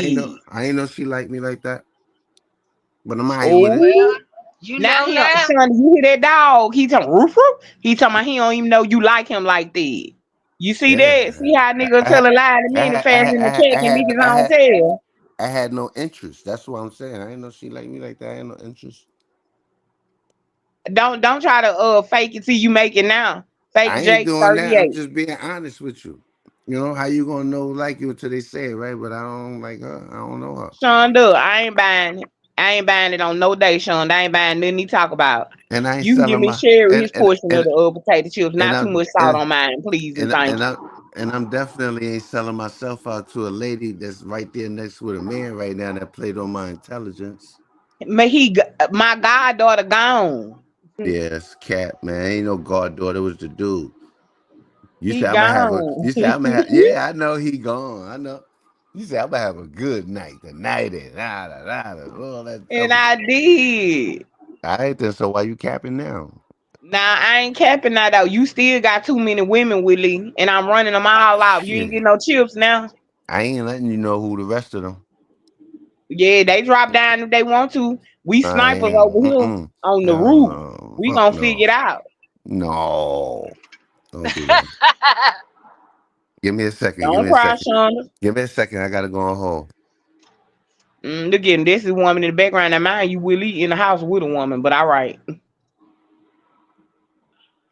now. big. I ain't know she liked me like that. But I'm alright with it. Well, Oh, you now know he, now. Shonda, you hear that dog? He talking roof roof. He talking about he don't even know you like him like that. You see that? Yeah. See how I, nigga I, tell had- a lie in a I, minute had- I, fast had- in I, the had- chat I and had niggas I don't had tell. I had no interest. That's what I'm saying. I didn't know she liked me like that. I had no interest. Don't try to fake it till you make it now. Fake I ain't Jake doing that. I'm 38. just being honest with you. You know how you gonna know like you until they say it, right? But I don't like her. I don't know her. Shonda, I ain't buying it. I ain't buying it on no day, Sean. I ain't buying nothing he talk about. And I ain't You can give selling me my Sherry and his portion of the potato chips. and Not too I'm much salt on mine, please and and thank and you. I and I'm definitely ain't selling myself out to a lady that's right there next with a man right now that played on my intelligence. My goddaughter gone. Yes, cat man, ain't no goddaughter. It was the dude. You He say I'm gonna have a. gone. You say I'm gonna have. Yeah, I know he gone. I know. You say I'm gonna have a good night tonight and all that And other. I did. All right then. So why you capping now? Now I ain't capping that out. You still got too many women, Willie, and I'm running them all out. You ain't Shit, getting no chips now. I ain't letting you know who the rest of them. Yeah, they drop down if they want to. We I snipers ain't. over here Mm-mm. on the roof. No, We fuck gonna figure it no, out. no. Don't do that. Give me a second. Give Don't me a cry, second. Shonda. Give me a second. I gotta go on hold. Look at him. This is woman in the background. Now mind you, Willie in the house with a woman, but all right.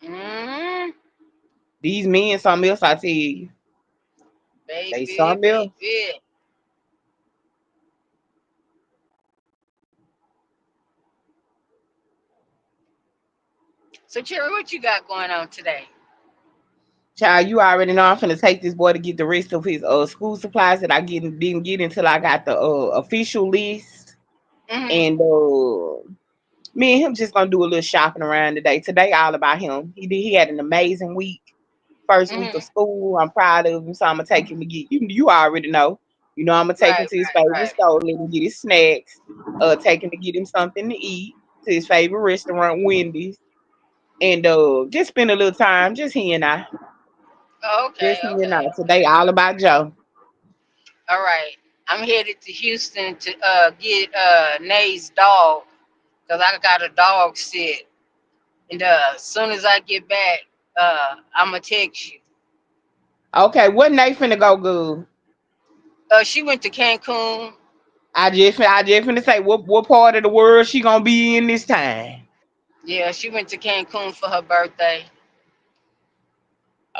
Mm, These men something else, I tell you. They baby, something else. baby. So, Cherry, what you got going on today? Child, you already know I'm finna take this boy to get the rest of his school supplies that I didn't get until I got the official list. Mm-hmm. And me and him just gonna do a little shopping around today. Today all about him. He had an amazing week. First week of Mm-hmm. school. I'm proud of him. So I'm gonna take him to get you already know. You know, I'm gonna take him Right, to his right, favorite right. store, let him get his snacks, take him to get him something to eat to his favorite restaurant, Wendy's. And just spend a little time, just he and I. Okay, Just he and I. okay. Today all about Joe. All right. I'm headed to Houston to get Nay's dog because I got a dog sit. And as soon as I get back, I'm gonna text you. Okay, what Nate finna go good? She went to Cancun. I just finna say what part of the world she gonna be in this time. Yeah, she went to Cancun for her birthday.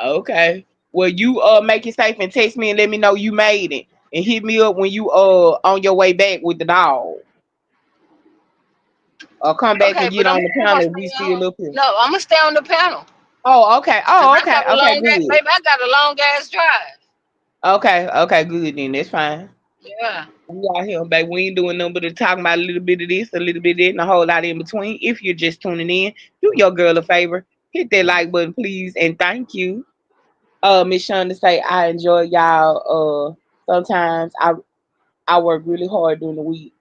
Okay. Well, you make it safe and text me and let me know you made it, and hit me up when you on your way back with the dog, or come back Okay, and but get I'm on the still gonna panel if stay we on. still up here. No, I'm gonna stay on the panel Oh, okay. because Oh, I okay. got a Okay, long, good. baby. I got a long ass drive. Okay, good then. That's fine. Yeah. We out here, baby. We ain't doing nothing but talking about a little bit of this, a little bit of that, and a whole lot in between. If you're just tuning in, do your girl a favor. Hit that like button, please, and thank you. Miss Shonda say I enjoy y'all. Sometimes I work really hard during the week.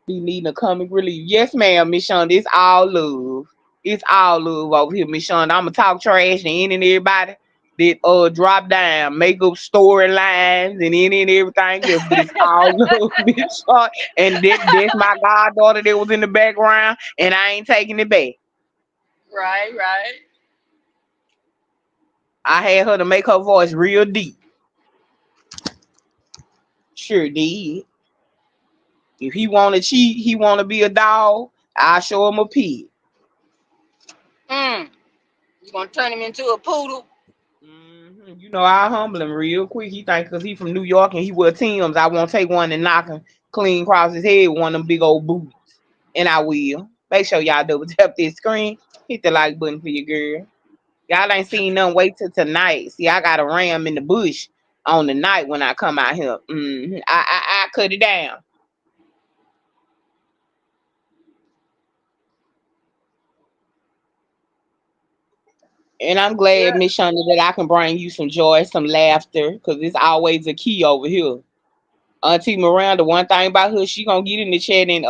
Be needing a comic relief. Yes, ma'am, Miss Shonda. It's all love. It's all love over here, Miss Shonda. I'ma talk trash to any and everybody that drop down, make up storylines and any and everything else. But it's all love, Miss Shonda. And that's my goddaughter that was in the background, and I ain't taking it back. Right, right. I had her to make her voice real deep. Sure did. If he wanna cheat, he wanna be a dog, I show him a pig. Mm. You gonna turn him into a poodle? You know, I humble him real quick. He think because he from New York and he wear Tim's, I won't take one and knock him clean across his head with one of them big old boots. And I will. Make sure y'all double tap this screen. Hit the like button for your girl. Y'all ain't seen nothing. Wait till tonight. See, I got a ram in the bush on the night when I come out here. I cut it down. And I'm glad, Yeah. Miss Shonda, that I can bring you some joy, some laughter, because it's always a key over here. Auntie Miranda, one thing about her, she gonna get in the chat and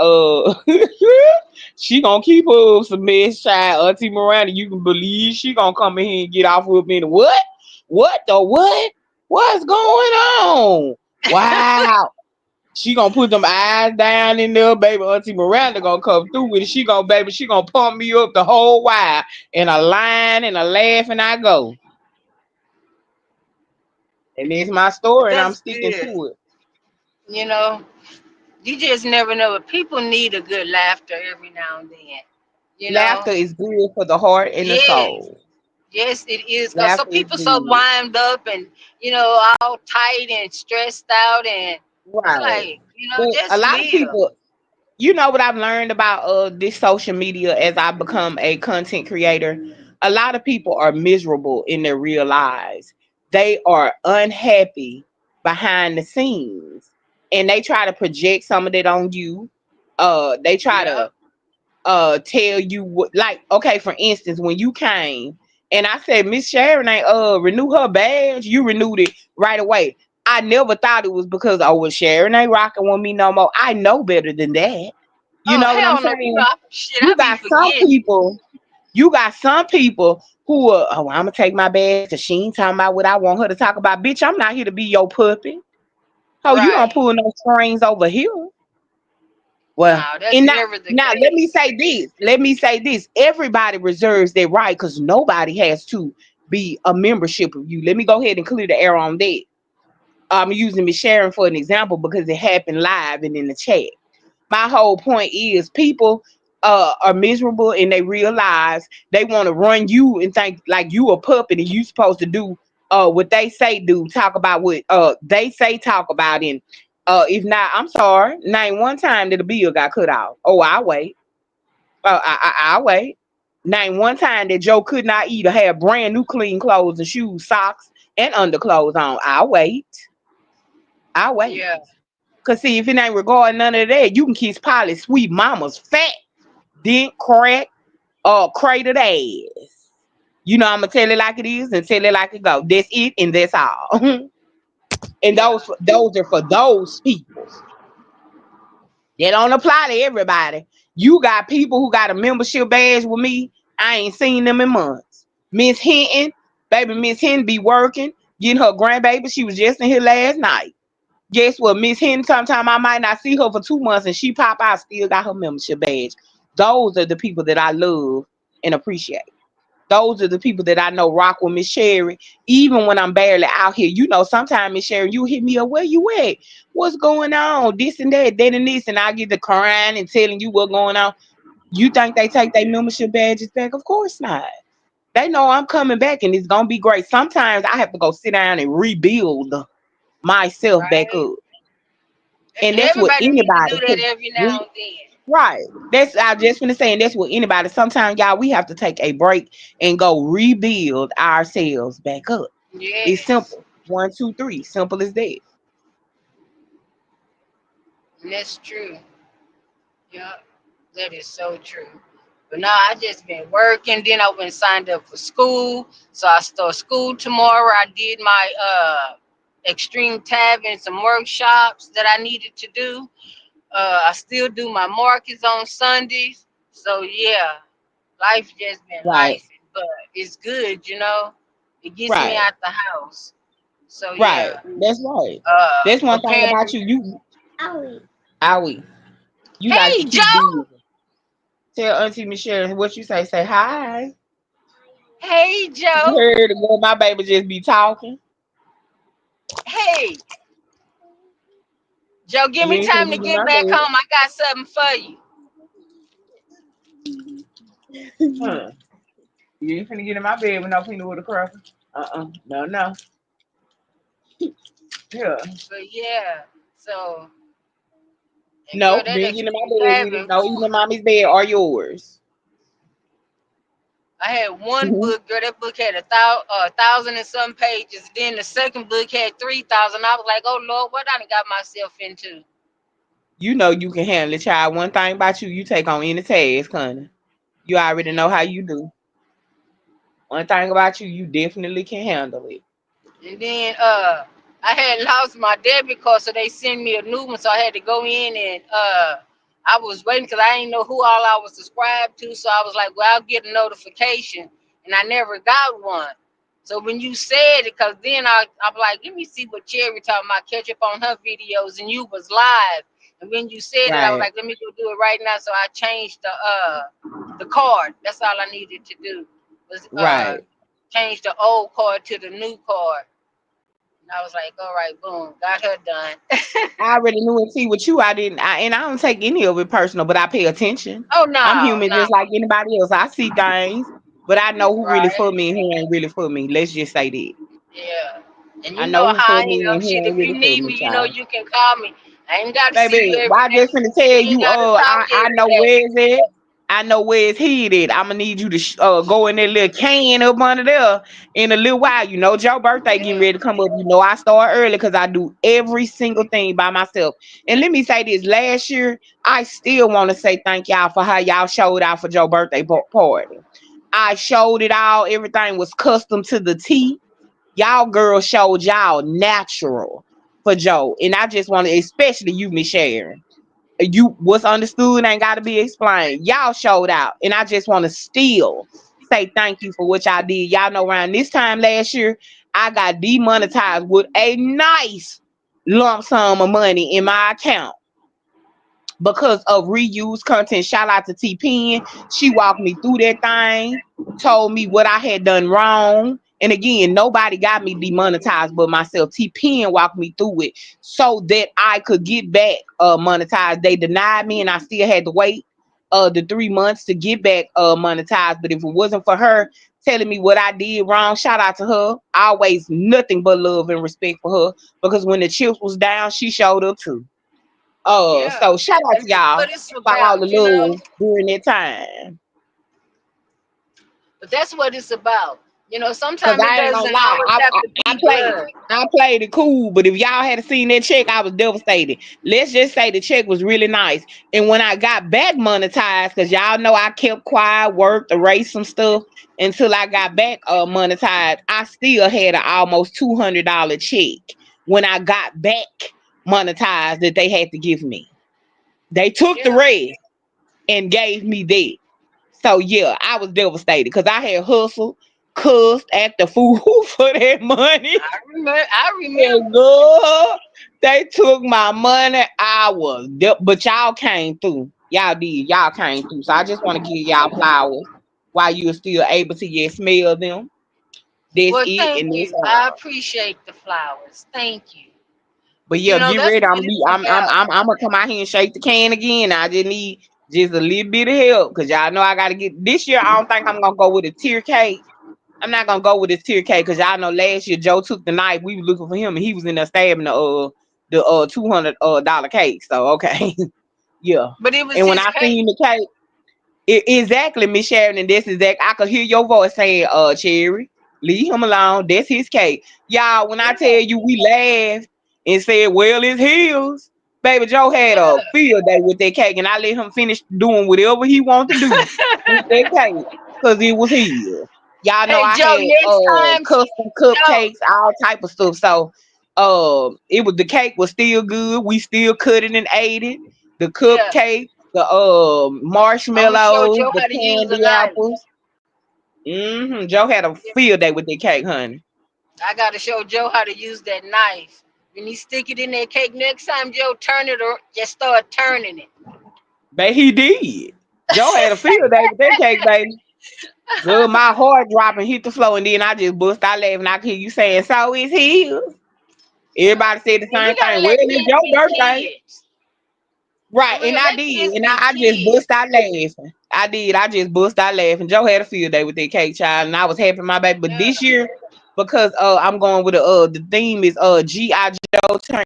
she gonna keep her some mess child. Auntie Miranda, you can believe she gonna come in here and get off with me. What? What the what? What's going on? Wow. She gonna put them eyes down in there, baby. Auntie Miranda gonna come through with it. She gonna pump me up the whole while in a line and a laugh and I go. And it's my story and I'm That's sticking good. to it. You know, you just never know. But people need a good laughter every now and then. You know. Laughter is good for the heart and the Yes. soul. Yes, it is. Cause some Laughter is people so good. wind up and all tight and stressed out, and it's Right. like But a just lot of live. people, You know what I've learned about this social media as I become a content creator? A lot of people are miserable in their real lives. They are unhappy behind the scenes. And they try to project some of it on you. They try Yep. to tell you what, like, okay, for instance, when you came and I said Miss Sharon ain't renew her badge, you renewed it right away. I never thought it was because, oh, well, Sharon ain't rocking with me no more. I know better than that. You Oh know what I'm hell no! You know, saying? shit, You I be got some forgetting. people, you got some people who are, oh, I'm gonna take my badge because she ain't talking about what I want her to talk about. Bitch, I'm not here to be your puppet. Oh, you don't Right? pull no strings over here. Well, No, that's and now, never the now let me case. say this. Let me say this. Everybody reserves their right because nobody has to be a membership of you. Let me go ahead and clear the air on that. I'm using Miss Sharon for an example because it happened live and in the chat. My whole point is people are miserable in their real lives. They want to run you and think like you a puppet and you supposed to do what they say do, talk about what they say talk about, and if not, I'm sorry, name one time that a bill got cut off. Oh, I'll wait. I'll wait. Name one time that Joe could not eat or have brand new clean clothes and shoes, socks, and underclothes on. I'll wait. I'll wait. Yeah. Cause see, if it ain't regarding none of that, you can kiss Polly sweet mama's fat, dent, crack, cratered ass. You know I'm gonna tell it like it is and tell it like it go. That's it and that's all. And Yeah. those are for those people. They don't apply to everybody. You got people who got a membership badge with me. I ain't seen them in months. Miss Hinton, baby Miss Hinton be working, getting her grandbaby. She was just in here last night. Guess what? Miss Hinton, sometime I might not see her for 2 months and she pop out, still got her membership badge. Those are the people that I love and appreciate. Those are the people that I know rock with Miss Sherry, even when I'm barely out here. You know, sometimes Miss Sherry, you hit me up, where you at? What's going on? This and that, that and this, and I get to crying and telling you what's going on. You think they take their membership badges back? Of course not. They know I'm coming back and it's gonna be great. Sometimes I have to go sit down and rebuild myself back Right. up. And And that's what everybody needs to anybody do that could every now re- and then. right. That's I just want to say, and that's what anybody. Sometimes, y'all, we have to take a break and go rebuild ourselves back up. It's Yes. simple. One, two, three. Simple as that. And that's true. Yeah. That is so true. But now I just been working. Then I went and signed up for school. So I start school tomorrow. I did my extreme tab and some workshops that I needed to do. I still do my markets on Sundays. So yeah, life just been Right. life, but it's good, you know. It gets me Right. out the house. So Right. yeah, That's right. That's one thing about apparently. you. You, Owie, you like to Hey keep Joe. busy. Tell Auntie Michelle what you say. Say hi. Hey You Joe. heard it, girl. My baby just be talking. Hey Joe. Give You me ain't finna time to get in get my back bed. home. I got something for you. Huh. You ain't finna get in my bed with no peanut butter cracker. No, no. Yeah. But yeah, so and girl, No, that being in my extreme bed with it. cabin. No, Whew, eating in mommy's bed or yours. I had one Mhm. book, girl. That book had thousand and some pages. Then the second book had 3,000. I was like, oh Lord, what I done got myself into? You know you can handle it, child. One thing about you, you take on any task, honey. You already know how Yeah. you do. One thing about you, you definitely can handle it. And then I had lost my debit card, so they sent me a new one. So I had to go in and I was waiting because I didn't know who all I was subscribed to. So I was like, well, I'll get a notification, and I never got one. So when you said it, because then I'm like, let me see what Cherry talking about, catch up on her videos, and you was live. And when you said it, I was Right, like, let me go do it right now. So I changed the card. That's all I needed to do was right. change the old card to the new card. And I was like, all right, boom, got her done. I already knew and see with you. I didn't, and I don't take any of it personal, but I pay attention. Oh I'm no, human no, just like anybody else. I see things, but I know who really for right? me and who ain't really for me. Let's just say that. Yeah. And I you know know who how for I me am. and who Shit, ain't if you really for need me, me, you know child. you can call me. I ain't got to see you Baby, every well, I just day. finna tell Ain't you, got to talk I every know day. where it's at. I know where it's hid at. I'm gonna need you to go in that little can up under there in a little while. You know, Joe birthday getting ready to come up. You know, I start early because I do every single thing by myself. And let me say this: last year, I still want to say thank y'all for how y'all showed out for Joe birthday party. I showed it all. Everything was custom to the T. Y'all girls showed y'all natural for Joe. And I just want to, especially you, Miss Sharon. You what's understood ain't gotta be explained. Y'all showed out. And I just want to still say thank you for what y'all did. Y'all know around this time last year, I got demonetized with a nice lump sum of money in my account because of reused content. Shout out to T Pen. She walked me through that thing, told me what I had done wrong. And again, nobody got me demonetized but myself. T Pen walked me through it so that I could get back monetized. They denied me and I still had to wait the 3 months to get back monetized. But if it wasn't for her telling me what I did wrong, shout out to her. Always nothing but love and respect for her. Because when the chips was down, she showed up too. Yeah, So shout out and to that's y'all what it's for all about, the love during that time. But that's what it's about. Cause Sometimes it I ain't gonna doesn't lie, always have to I be played blood. I played it cool, but if y'all had seen that check, I was devastated. Let's just say the check was really nice. And when I got back monetized, cause y'all know I kept quiet, worked, erased some stuff until I got back monetized, I still had an almost $200 check when I got back monetized that they had to give me. They took the Yeah, rest and gave me that. So yeah, I was devastated because I had hustled, cussed, act the fool for that money. I remember. I And remember. girl, they took my money. I was, but y'all came through. Y'all did. Y'all came through. So I just want to give y'all flowers while you're still able to yet smell them. That's Well, it, thank and that's you. I all. appreciate the flowers. Thank you. But yeah, get That's ready. what it's about. I'm gonna come out here and shake the can again. I just need just a little bit of help because y'all know I gotta get this year. I don't think I'm gonna go with a tier cake. I'm not gonna go with this tier cake because y'all know last year Joe took the knife. We were looking for him and he was in there stabbing the $200 cake. So okay, yeah. But it was And when his I cake. seen the cake, exactly, Miss Sharon, and this is that I could hear your voice saying, Cherry, leave him alone. That's his cake. Y'all, when I Yeah, tell you we laughed and said, well, it's his. Baby Joe had a yeah. field day with that cake, and I let him finish doing whatever he wanted to do with that cake because it was his. Y'all know Hey, I Joe. had Next time, custom Joe. cupcakes, all type of stuff. So it was the cake was still good. We still cut it and ate it. The Yeah, cupcake, the I'm gonna show marshmallows, Joe the how to use a candy knife. apples. Joe had a field day with that cake, honey. I gotta show Joe how to use that knife. When you stick it in that cake, next time Joe turn it or just start turning it. But he did. Joe had a field day with that cake, baby. Good, my heart dropping, hit the floor, and then I just bust out laughing. I could hear you saying, "So is his." Yeah. Everybody said the And you same gotta thing. Well, let it's kids your be birthday. kids. Right, For and real, I let did, kids and be I just bust kids. out laughing. I did, I just bust out laughing. Joe had a field day with that cake, child, and I was happy my baby. But this Yeah. year, because I'm going with the theme is GI Joe turn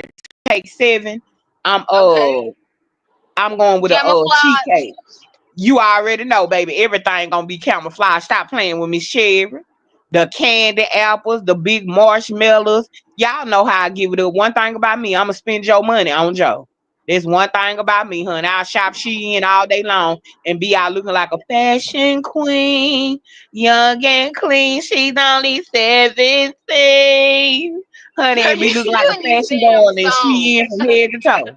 take 7. I'm Okay. I'm going with a cheat Camouflage. cake. You already know, baby. Everything gonna be camouflage. Stop playing with Miss Sherry. The candy apples, the big marshmallows. Y'all know how I give it up. One thing about me, I'ma spend your money on Joe. There's one thing about me, honey. I'll shop Shein all day long and be out looking like a fashion queen, young and clean. She's only 17, honey, Girl, and be you, looking like you a and these fashion damn girl and Shein songs. from head to toe.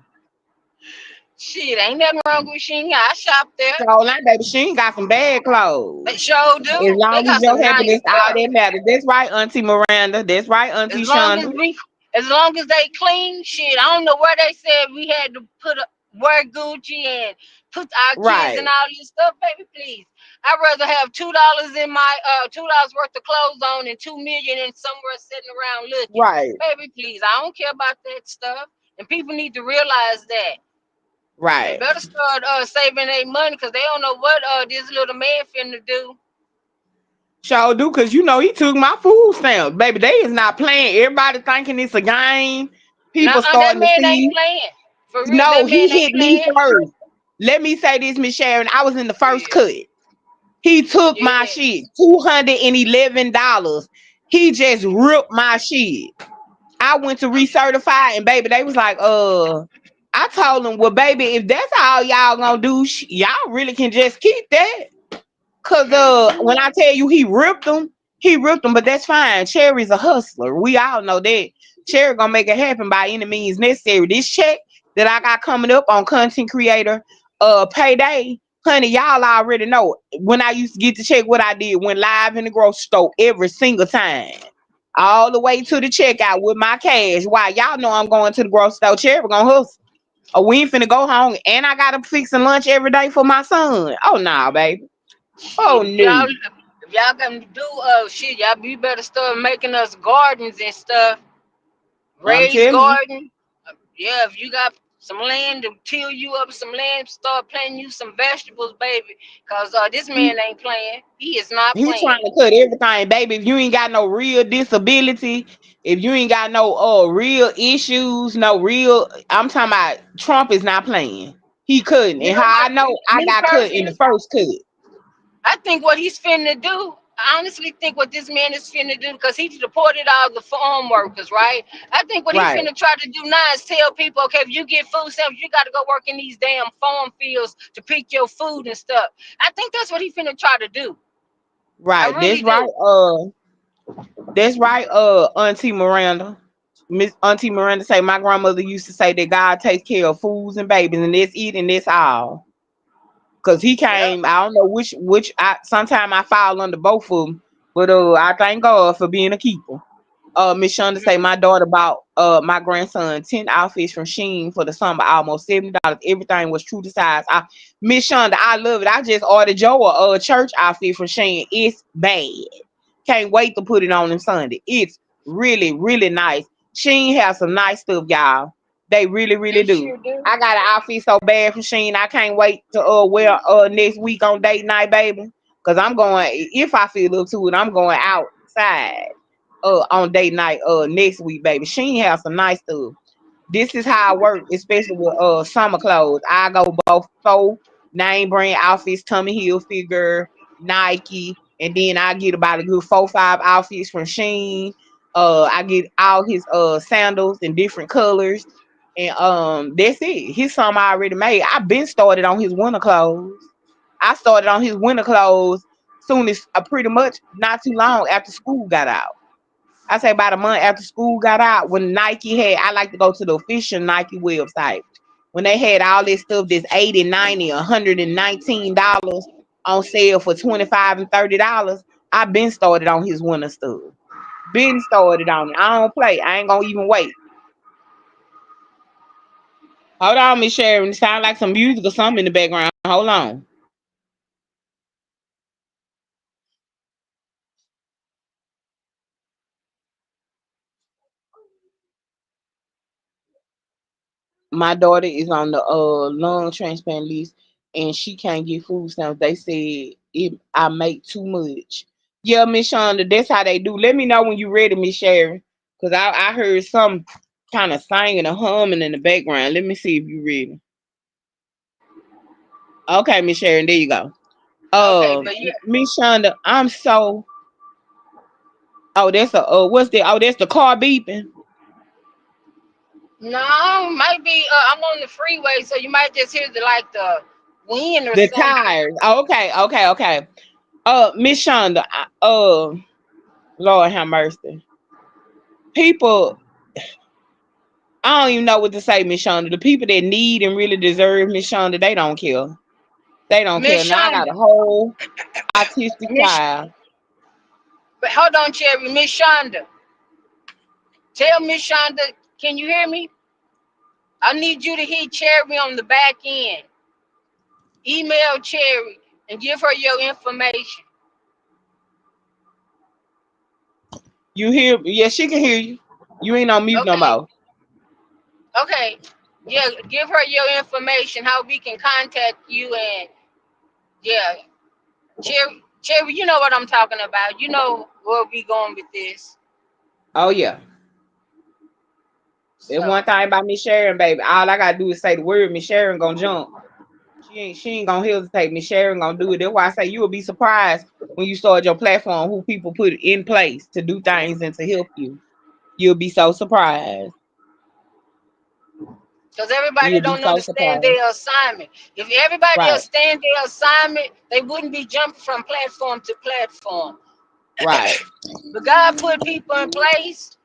Shit, ain't nothing wrong with Sheen. I shop there. So like, baby, Shein got some bad They clothes. sure As do. They long as got you're some happy, nice that's all stuff. that matters. That's right, Auntie Miranda. That's right, As Auntie long as Shonda. we, as long as they clean, shit. I don't know where they said we had to wear Gucci and put our kids and Right, all this stuff, baby. Please, I'd rather have $2 in my $2 worth of clothes on and 2 million in somewhere sitting around looking, right, baby. Please, I don't care about that stuff, and people need to realize that. They right. better start saving their money because they don't know what this little man finna do. Sure do, cause you know he took my food stamps, baby. They is not playing. Everybody thinking it's a game. Now People that starting to man ain't see. playing. For real, No, that he man ain't hit me playing. first. Let me say this, Miss Sharon. I was in the first Yeah, cut. He took my yes. shit, $211. He just ripped my shit. I went to recertify, and baby, they was like, I told them, well, baby, if that's all y'all gonna do, y'all really can just keep that. Cause Mm. when I tell you he ripped them, but that's fine. Cherry's a hustler. We all know that. Cherry gonna make it happen by any means necessary. This check that I got coming up on content creator payday, honey, y'all already know. When I used to get the check, what I did went live in the grocery store every single time. All the way to the checkout with my cash. Why y'all know I'm going to the grocery store. Cherry gonna hustle. Oh, we ain't finna go home and I gotta fix a lunch every day for my son. Oh nah, baby. Oh Shit, no. if y'all can do shit, y'all be better start making us gardens and stuff. I'm Raise telling you. garden. Yeah, if you got some land to till you up some land, start planting you some vegetables, baby. Cause this man ain't playing. He is not He trying playing. to cut everything, baby. If you ain't got no real disability, if you ain't got no real issues, no real, I'm talking about Trump is not playing. He couldn't. You And know how I what? know I Me got cut in the personally, first cut. I think what he's finna do. I honestly think what this man is finna do, because he deported all the farm workers, right? I think what he Right. finna try to do now is tell people, okay, if you get food stamps, you got to go work in these damn farm fields to pick your food and stuff. I think that's what he finna try to do. I Right. really do. That's right, Auntie Miranda. Miss Auntie Miranda say my grandmother used to say that God takes care of fools and babies, and that's it, and that's all. Cause he Yep. came, I don't know which I sometime I fall under both of them, but I thank God for being a keeper. Miss Shonda say my daughter bought my grandson 10 outfits from Sheen for the summer, almost $70. Everything was true to size. Miss Shonda, I love it. I just ordered Joe a church outfit from Sheen. It's bad. Can't wait to put it on Sunday. It's really, really nice. Sheen has some nice stuff, y'all. They really, really They do. sure do. I got an outfit so bad from Sheen. I can't wait to wear next week on date night, baby. Cause I'm going, if I feel up to it, I'm going outside on date night next week, baby. She have some nice stuff. This is how I work, especially with summer clothes. I go both full name brand outfits, Tommy Hilfiger, Nike, and then I get about a good 4-5 outfits from Sheen. I get all his sandals in different colors. And that's it. His some I already made. I've been started on his winter clothes. I started on his winter clothes soon as pretty much not too long after school got out. I say about a month after school got out, when Nike had, I like to go to the official Nike website. When they had all this stuff that's 80, 90, $119 on sale for 25 and $30, I been started on his winter stuff. Been started on it. I don't play. I ain't gonna even wait. Hold on, Miss Sharon. It sound like some music or something in the background. Hold on. My daughter is on the lung transplant list and she can't get food stamps. They said I make too much. Yeah, Miss Shonda, that's how they do. Let me know when you ready, Miss Sharon. Cause I heard some kind of singing or humming in the background. Let me see if you ready. Okay, Miss Sharon, there you go. Okay, but yeah, Miss Shonda, I'm so that's a what's that? Oh, that's the car beeping. no, might be. I'm on the freeway, so you might just hear the wind or The something. tires. Oh, okay. Miss Shonda, Lord have mercy. People, I don't even know what to say, Miss Shonda. The people that need and really deserve Miss Shonda, they don't care. They don't care. Miss Now I got Shonda, a whole autistic Miss, child. but hold on, Cherry, Miss Shonda. Tell Miss Shonda, can you hear me? I need you to hit Cherry on the back end. Email Cherry and give her your information. You hear? Yeah, she can hear you. You ain't on mute no Okay, more. okay. Yeah, give her your information, how we can contact you, and yeah, Cherry, you know what I'm talking about. You know where we going with this. Oh yeah. There's one So, thing about Miss Sharon, baby. All I gotta do is say the word, Miss Sharon gonna jump. She ain't gonna hesitate. Miss Sharon gonna do it. That's why I say you will be surprised when you start your platform who people put in place to do things and to help you. You'll be so surprised. because everybody You'll be don't so understand surprised. their assignment. If everybody Right, understand their assignment, they wouldn't be jumping from platform to platform. right, But God put people in place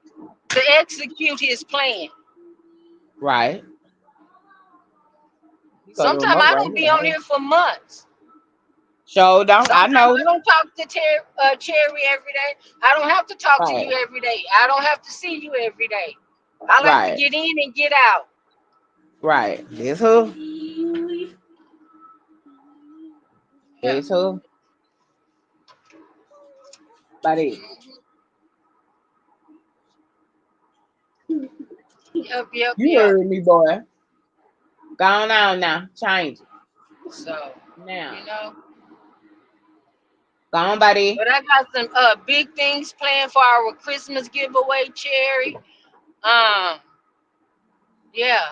to execute His plan. right. You got the Sometimes remote I right don't here. be on here for months. So don't I Sometimes know? I don't talk to Cherry every day. I don't have to talk to Right, you every day. I don't have to see you every day. I like to right, get in and get out. right. This who? Yeah. This who? Buddy. Yep, yep, You yep. heard me, boy. Go on now. Change it. So, Now. you know. Go on, buddy. But I got some big things planned for our Christmas giveaway, Cherry. Um, yeah.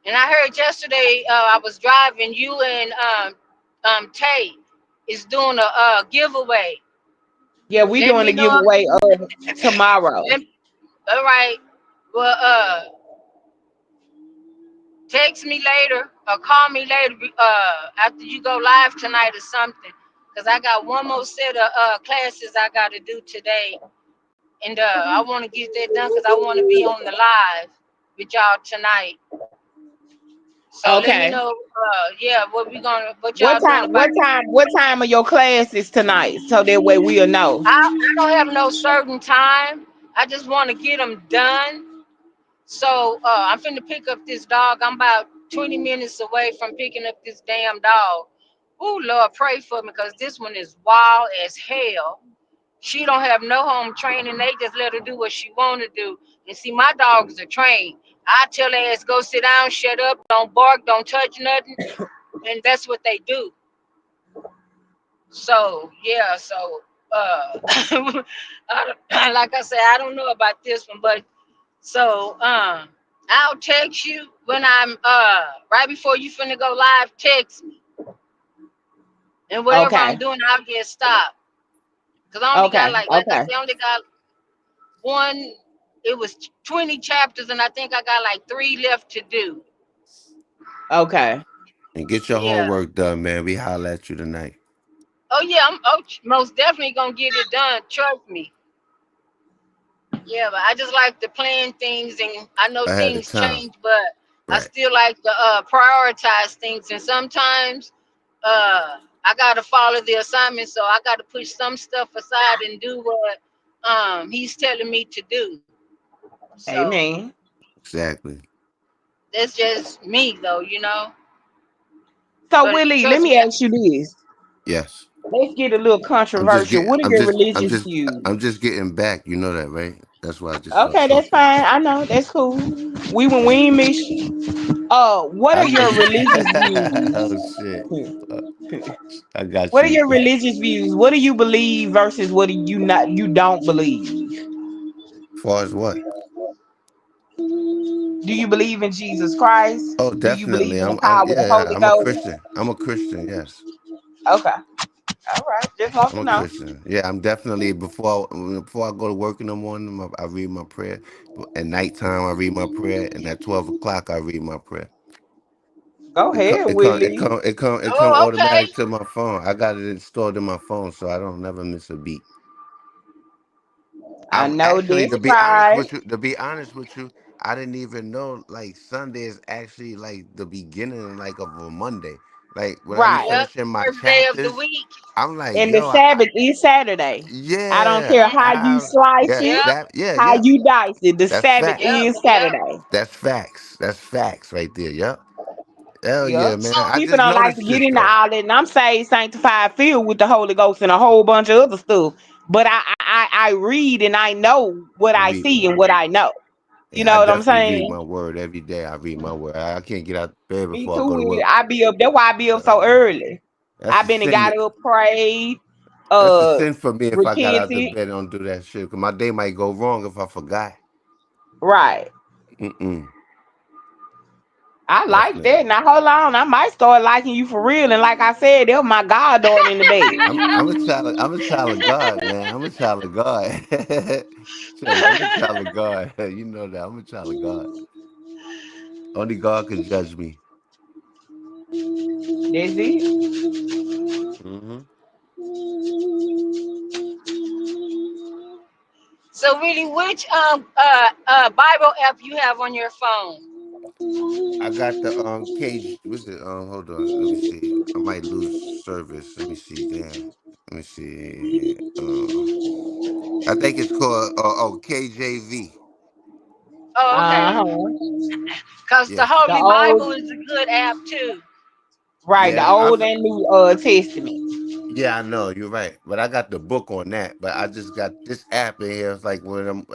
And I heard yesterday I was driving, you and Tay is doing a giveaway. Yeah, we Let doing me the know. giveaway tomorrow. Let, all right. Well, text me later or call me later after you go live tonight or something. Because I got one more set of classes I got to do today. And I want to get that done because I want to be on the live with y'all tonight. So let me Okay. know, yeah, what What y'all doing time? about What this. time? What time are your classes tonight? So that way we'll know. I don't have no certain time. I just want to get them done. So I'm finna pick up this dog. I'm about 20 minutes away from picking up this damn dog. Ooh, Lord, pray for me because this one is wild as hell. She don't have no home training. They just let her do what she want to do. And see, my dogs are trained. I tell her ass go sit down, shut up, don't bark, don't touch nothing, and that's what they do. So yeah, so like I said, I don't know about this one, but so I'll text you when I'm right before you finna go live. Text me, and whatever I'm Okay. doing, I'll get stopped. Cause I only got Okay. like I Okay. said, I only got one. It was 20 chapters, and I think I got like 3 left to do. Okay. And get your Yeah. homework done, man. We holler at you tonight. Oh yeah, most definitely gonna get it done. Trust me. Yeah, but I just like to plan things, and I know Ahead of things time. change, but I Right. still like to prioritize things. And sometimes I gotta follow the assignment, so I gotta push some stuff aside and do what he's telling me to do. So Amen. Exactly. that's just me, though, you know. So But Willie, let trust me me, ask you this. Yes. Let's get a little I'm just controversial. getting What are I'm your just I'm religious just views? I'm just getting back. You know that, right? That's why I just started Okay, that's talking. fine. I know that's cool. We ain't miss you. What I are your just religious oh shit. views? I got What are you. your religious views? What do you believe versus what do you don't believe? Far as what? Do you believe in Jesus Christ? Oh, Do you believe definitely. in the I'm power of the yeah, Holy I'm a Ghost? Christian. I'm a Christian, yes. Okay. All right. Just want I'm to a know. Christian. Yeah, I'm definitely before I go to work in the morning, I read my prayer. At nighttime, I read my prayer, and at 12 o'clock, I read my prayer. Go ahead, Willie. It come oh, okay. automatic to my phone. I got it installed in my phone, so I don't never miss a beat. I I know actually, this right. to be honest with you, I didn't even know like Sunday is actually like the beginning like of a Monday. Like when I be Right. Yep, finishing my first day of the chapters, week. I'm like, And the yo, Sabbath is Saturday. I don't yeah, care how Hmm. you slice yes, it, Yep, that, yeah, how yeah, you dice it. The that's Sabbath facts. yep, is yep. Saturday. That's facts. That's facts right there. Yep. Hell yeah, Yep. So man. I People just don't like to noticed get this into though. all that, and I'm saved, sanctified, filled with the Holy Ghost and a whole bunch of other stuff. But I read and I know what I I read. see and what I know. You Yeah, I know what I'm definitely read saying? my word every day. I read my word. I can't get out of bed Me before I go too. to work. I be up. That's why I be up so Uh, early. that's I've a been and sin. got up, prayed, That's a uh, sin for me if I got out the repented. bed and don't do that shit. Cause my day might go wrong if I forgot. Right. Mm-mm. I like Definitely. that. Now hold on, I might start liking you for real. And like I said, that was my goddaughter in the bed. I'm a child. I'm a child of God, man. I'm a child of God. Cherry, I'm a child of God. You know that. I'm a child of God. Only God can judge me. That's it. Hmm. So really, which Bible app you have on your phone? I got the cage. What's it? Hold on. Let me see. I might lose service. Let me see. Damn. Let me see. I think it's called KJV. Oh, okay. Uh-huh. Because the Yes. The Holy old, Bible is a good app too. right, the Yeah. old and new testament. Yeah, I know you're right, but I got the book on that. But I just got this app in here. It's like when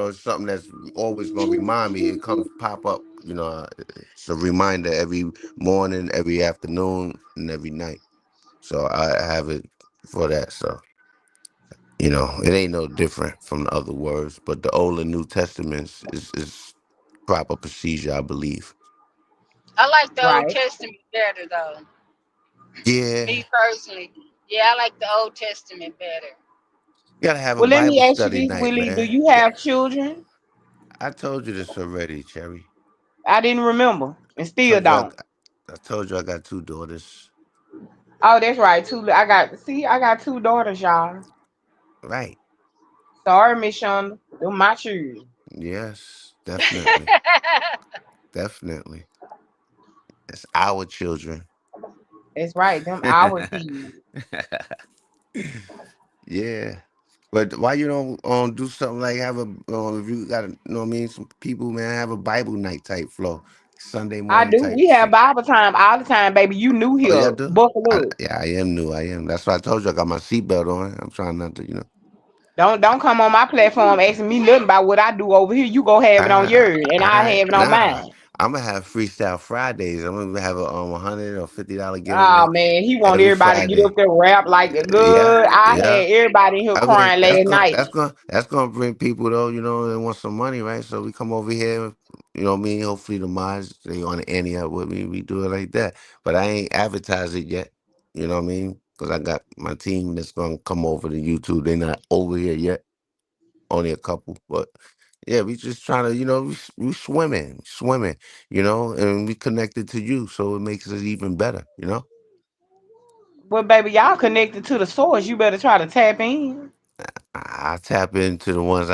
it's something that's always gonna remind me. It comes pop up. It's a reminder every morning, every afternoon, and every night. So I have it for that. So it ain't no different from the other words. But the Old and New Testaments is proper procedure, I believe. I like the Old Right. Testament better though. Yeah, Me personally. Yeah, I like the Old Testament better. you gotta have a Well, let me Bible ask you study this, night, Willie. Do man. you Yeah, have children? I told you this already, Cherry. I didn't remember and still Told you I, don't. got- I told you I got two daughters. Oh, that's right. I got two daughters, y'all. Right. Sorry, Miss Shonda. Them my children. Yes, definitely. Definitely. It's our children. That's right. Them our kids. Yeah. But why you don't do something like have a if you got what I mean, some people, man, have a Bible night type flow, Sunday I morning do. type We have shit. Bible time all the time, baby. You new Oh yeah, I here. do. Buckle up. Yeah, I am new. I am. That's why I told you I got my seatbelt on. I'm trying not to. Don't come on my platform asking me nothing about what I do over here. You go have it on Ah, yours, and I I have it on nah. mine. I'm gonna have freestyle Fridays. I'm gonna have a $100 or $50 Oh giveaway man, he want every everybody to get Friday. up there rap like the Yeah, good. I had yeah. everybody in here I mean, crying last night. that's gonna bring people though. They want some money, right? So we come over here. You know what I mean? Hopefully the minds they on the ante up with me. We do it like that. But I ain't advertised it yet. You know what I mean? Because I got my team that's gonna come over to YouTube. They're not over here yet. Only a couple, but yeah, we just trying to, we swimming, and we connected to you, so it makes it even better. Well, baby, y'all connected to the source. You better try to tap in. I tap into the ones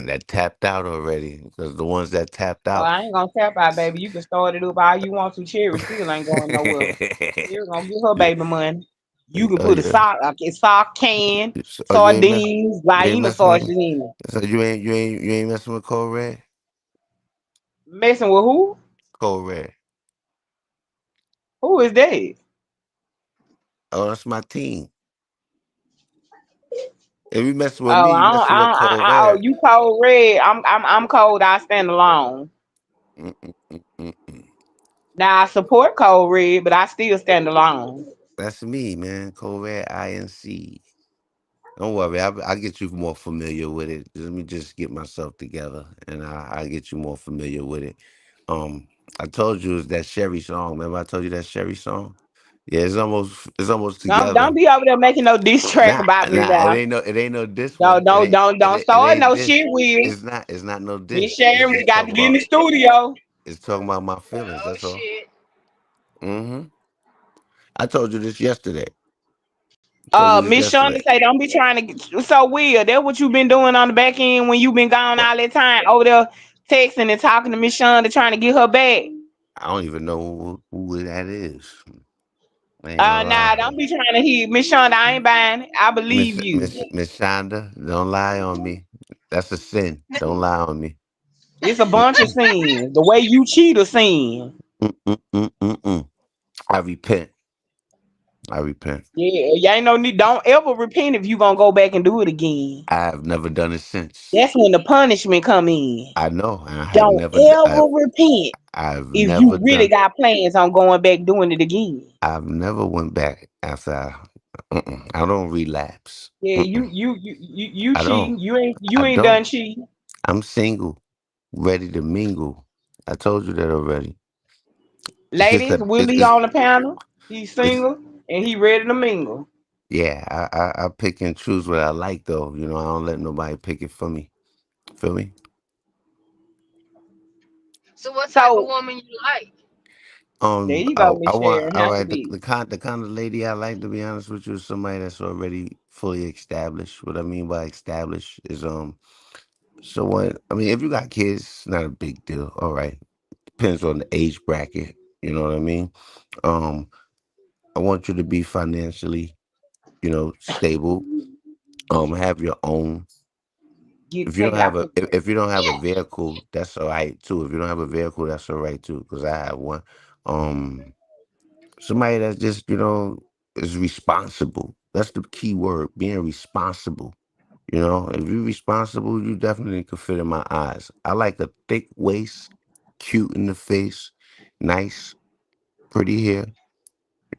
that tapped out already, because the ones that tapped Oh, out. I ain't gonna tap out, baby. You can start it up all you want to. Cherry still ain't going nowhere. Cherry gonna get her Yeah, baby money. You can put a yeah. sock can, Oh, sardines, you ain't Lima messing with. sausages in it. So you ain't messing with Code Red. Messing with who? Code Red. Who is that? Oh, that's my team. If you messing with Oh, me, you messing with Code oh, Red. you cold red. I'm cold. I stand alone. Mm-mm-mm-mm-mm. Now I support cold red, but I still stand alone. That's me, man. Code Red INC. Don't worry, I'll get you more familiar with it. Let me just get myself together, and I'll get you more familiar with it. Um, I told you it's that Sherry song. Remember, I told you that Sherry song. Yeah, it's almost Don't together. be over there making no diss track Nah, about me nah, now. it ain't no diss Don't one. It don't ain't don't it don't ain't, it start ain't no diss. shit with It's not no Miss diss. It's Sharon. We just got to talking get in about the studio. it's talking about my feelings. Oh That's all. shit. Hmm. I told you this yesterday. Told you this Miss Shonda yesterday. say don't be trying to get so weird. That what you been doing on the back end when you been gone What? all that time over there texting and talking to Miss Shonda trying to get her back. I don't even know who that is. I ain't gonna Nah, lie. don't be trying to hit Miss Shonda. I ain't buying it. I believe you. Miss Shonda, don't lie on me. That's a sin. Don't lie on me. It's a bunch of Mm-mm, sins. The way you cheat a sin. mm. I repent. I repent. Yeah, you ain't no need. Don't ever repent if you gonna go back and do it again. I have never done it since. That's when the punishment come in. I know. I have Don't never. ever repent I've if you never really done. got plans on going back doing it again. I've never went back after. I don't relapse. Yeah, you I don't. cheating. You ain't I you ain't don't. done cheating. I'm single. ready to mingle. I told you that already. It's just Ladies, a Willie on the panel. He's it's single and he ready to mingle. yeah. I pick and choose what I like though. You know, I don't let nobody pick it for me. Feel me? So what type of So woman you like? there you go, I Miss want Sharon. all How she right. be? The kind of lady I like to be honest with you is somebody that's already fully established. What I mean by established is so what I mean if you got kids, it's not a big deal. All right, depends on the age bracket. You know what I mean? Um, I want you to be financially, stable. Have your own. Get take out the If you don't have a vehicle, that's all right too. If you don't have a vehicle, that's all right too. Because I have one. Um, Somebody that's just is responsible. That's the key word, being responsible. If you're responsible, you definitely could fit in my eyes. I like a thick waist, cute in the face, nice, pretty hair.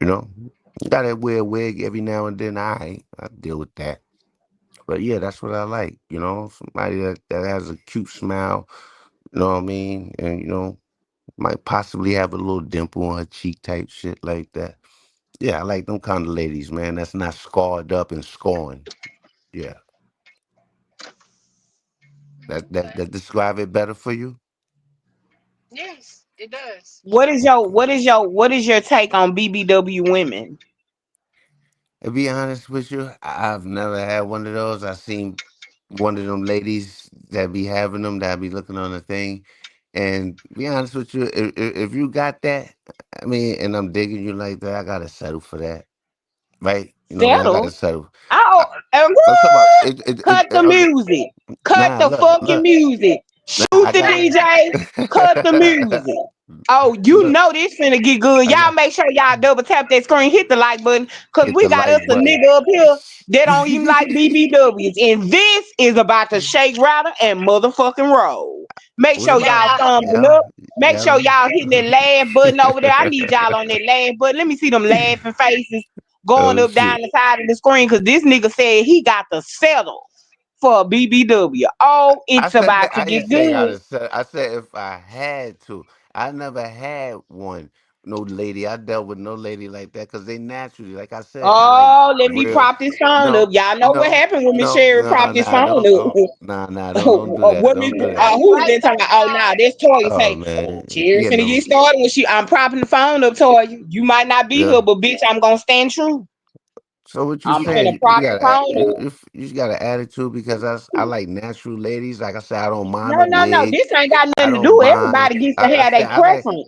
You know, gotta wear a wig every now and then. I deal with that. But yeah, that's what I like. Somebody that has a cute smile. You know what I mean? And might possibly have a little dimple on her cheek type shit like that. Yeah, I like them kind of ladies, man. That's not scarred up and scorned. Yeah, that describe it better for you. Yes, it does. Okay. what is your take on BBW women? To be honest with you, I've never had one of those. I seen one of them ladies that be having them that be looking on the thing. And be honest with you, if you got that, I mean, and I'm digging you like that, I gotta settle for that, right? You know what I mean? I gotta Settle. settle. Oh, I, I'm talking about cut the okay. music. Cut Nah, the fucking look. music. Nah, Shoot I the got. DJ. Cut the music. Oh, you Look, know this finna get good. I Y'all got make sure y'all double tap that screen, hit the like button, cause hit we the got us like a button. nigga up here that don't even like BBWs, and this is about to shake, rattle, and motherfucking roll. Make What sure Well, about y'all I thumbs it yeah, up. Make sure yeah? y'all hitting that laugh button over there. I need y'all on that laugh button. Let me see them laughing faces going Oh up down shit! the side of the screen, cause this nigga said he got to settle for a BBW. Oh, I it's said about that to I get didn't say I good. gotta say. I said if I had to. I never had one. No lady. I dealt with no lady like that because they naturally, like I said, I like Oh, let me real. prop this phone up. No, Y'all know what no, happened when Miss no, Sherry no, propped this nah, phone don't, up. nah, don't do that. What Miss Don't do I that. who was like that talking about? Oh, now y'all. this Toya Oh say, man, Sherry yeah, finna no, get started when I'm propping the phone up, Toya. You might not be yeah. here, but bitch, I'm gonna stand true. So what you I'm finna saying? You prop the got phone up. you just got an attitude because I like natural ladies. Like I said, I don't mind No, a no, no. wig. This ain't got I nothing to don't do. mind. Everybody gets to I have said their preference.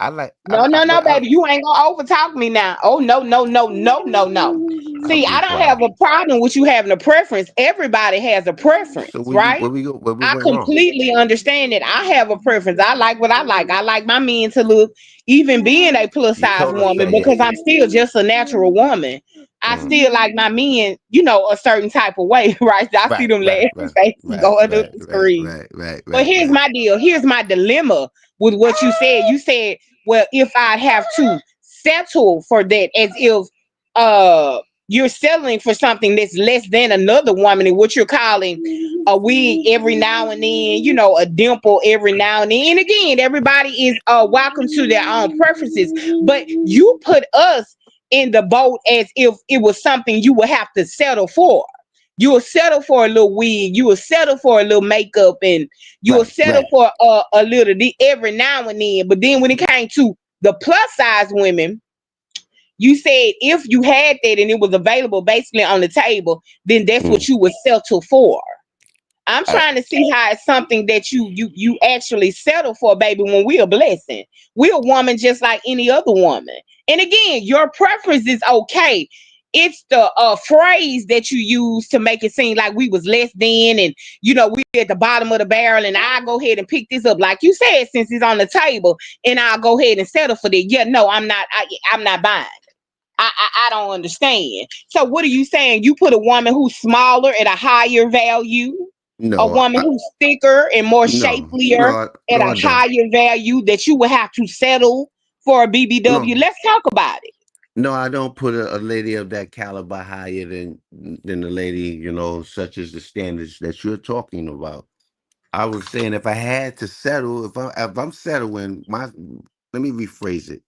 No, no, no, but baby. You ain't gonna overtalk me now. Oh no, no, no, no, no, no. I'll See, be I don't have quiet. a problem with you having a preference. Everybody has a preference, So right? where we I went wrong? completely understand that. I have a preference. I like what I like. I like my men to look, even being a plus You size told us woman, that because I'm yesterday. still just a natural woman. I Mm. still like my men, a certain type of way, right? I see Right, them right, laughing right, faces right, going up right, the right, screen. right, right, But right, here's right. my deal. Here's my dilemma with what you said. You said, well, if I have to settle for that, as if uh you're settling for something that's less than another woman, and what you're calling a wig every now and then, a dimple every now and then. And again, everybody is welcome to their own preferences. But you put us in the boat as if it was something you would have to settle for. You will settle for a little wig. You will settle for a little makeup, and you will Right, settle right. for a little every now and then. But then when it came to the plus size women, you said if you had that and it was available basically on the table, then that's Mm. what you would settle for. I'm I, trying to see how it's something that you actually settle for, baby, when we're a blessing. We're a woman just like any other woman. And again, your preference is okay. It's the phrase that you use to make it seem like we was less than, and we at the bottom of the barrel, and I go ahead and pick this up like you said, since it's on the table, and I'll go ahead and settle for that. Yeah, no, I'm not. I'm not buying. I don't understand. So what are you saying? You put a woman who's smaller at a higher value, a no, woman who's thicker and more shapelier at no, a I don't. higher value, that you would have to settle for a BBW. No, Let's talk about it. no, I don't put a lady of that caliber higher than the lady, such as the standards that you're talking about. I was saying if I had to settle, if I'm settling, let me rephrase it.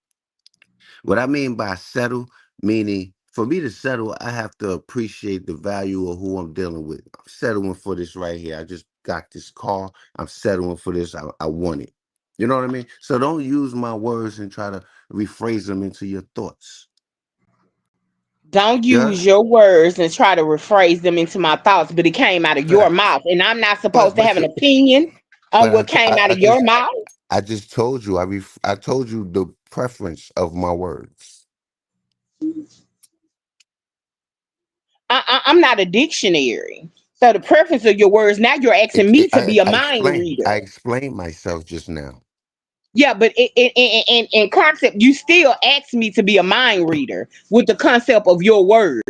What I mean by settle, meaning for me to settle, I have to appreciate the value of who I'm dealing with. I'm settling for this right here. I just got this car. I'm settling for this. I want it. You know what I mean? So don't use my words and try to rephrase them into your thoughts. Don't Yeah. use your words and try to rephrase them into my thoughts, but it came out of your Facts. mouth, and I'm not But supposed to but have an you opinion on but what came out of your mouth. I just told you I told you the preference of my words. I'm not a dictionary. So the preference of your words, now you're asking me to be a mind reader. I explained myself just now. Yeah, but in concept, you still ask me to be a mind reader with the concept of your words.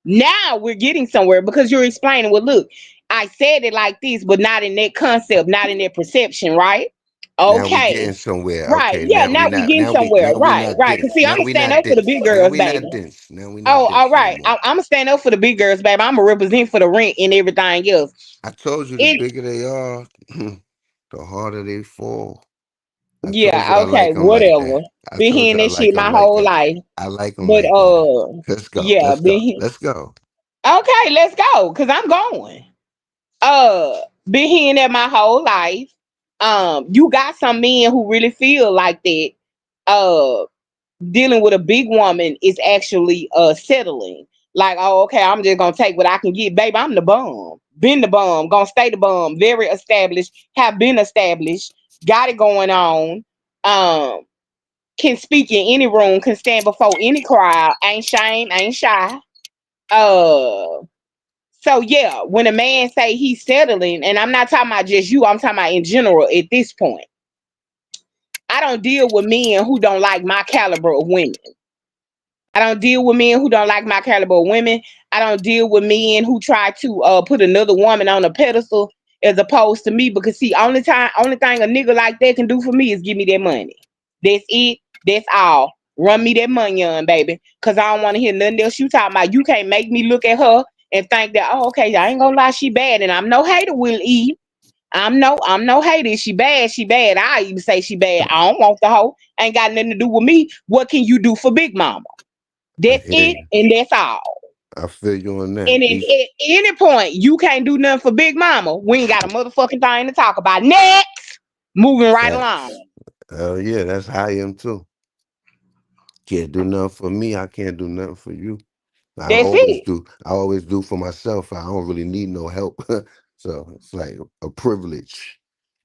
Now we're getting somewhere because you're explaining, well, look, I said it like this, but not in that concept, not in that perception, right? Now we Okay. getting somewhere. Right. Okay, Yeah, now we're getting somewhere. now we Right, not right. Cause dense. see, I'm Now gonna we stand not up for the dense. big Now girls, we baby. not dense. Now we not Oh, all dense no right. more. I'm gonna stand up for the big girls, baby. I'm gonna represent for the rent and everything else. I told you the It bigger they are, the harder they fall. I told you Yeah, I okay, like them like whatever. that. I Been told hearing you I that like shit them my like whole that. life. I like them But like that. Let's go. yeah, Let's go. been he- Let's go. okay, let's go. Cause I'm going. Been hearing that my whole life. You got some men who really feel like that. Uh Dealing with a big woman is actually settling. Like, oh, okay, I'm just gonna take what I can get. Baby, I'm the bum. Been the bum, gonna stay the bum, very established, have been established, got it going on. Um, can speak in any room, can stand before any crowd, ain't shame, ain't shy. Uh so yeah, when a man say he's settling, and I'm not talking about just you, I'm talking about in general at this point. I don't deal with men who don't like my caliber of women. I don't deal with men who don't like my caliber of women. I don't deal with men who try to put another woman on a pedestal as opposed to me. Because see, only thing a nigga like that can do for me is give me that money. That's it. That's all. Run me that money on, baby. Cause I don't want to hear nothing else you talking about. You can't make me look at her and think that, oh, okay, I ain't gonna lie, she bad. And I'm no hater, Will E. I'm no hater. She bad, she bad. I even say she bad. I don't want the hoe. Ain't got nothing to do with me. What can you do for Big Mama? I That's hear it, you. and that's all. I feel you on that. And if at any point you can't do nothing for Big Mama, we ain't got a motherfucking thing to talk about. Next, moving right along. Facts. Oh yeah, that's how I am too. Can't do nothing for me. I can't do nothing for you. I That's always it. do. I always do for myself. I don't really need no help. So it's like a privilege.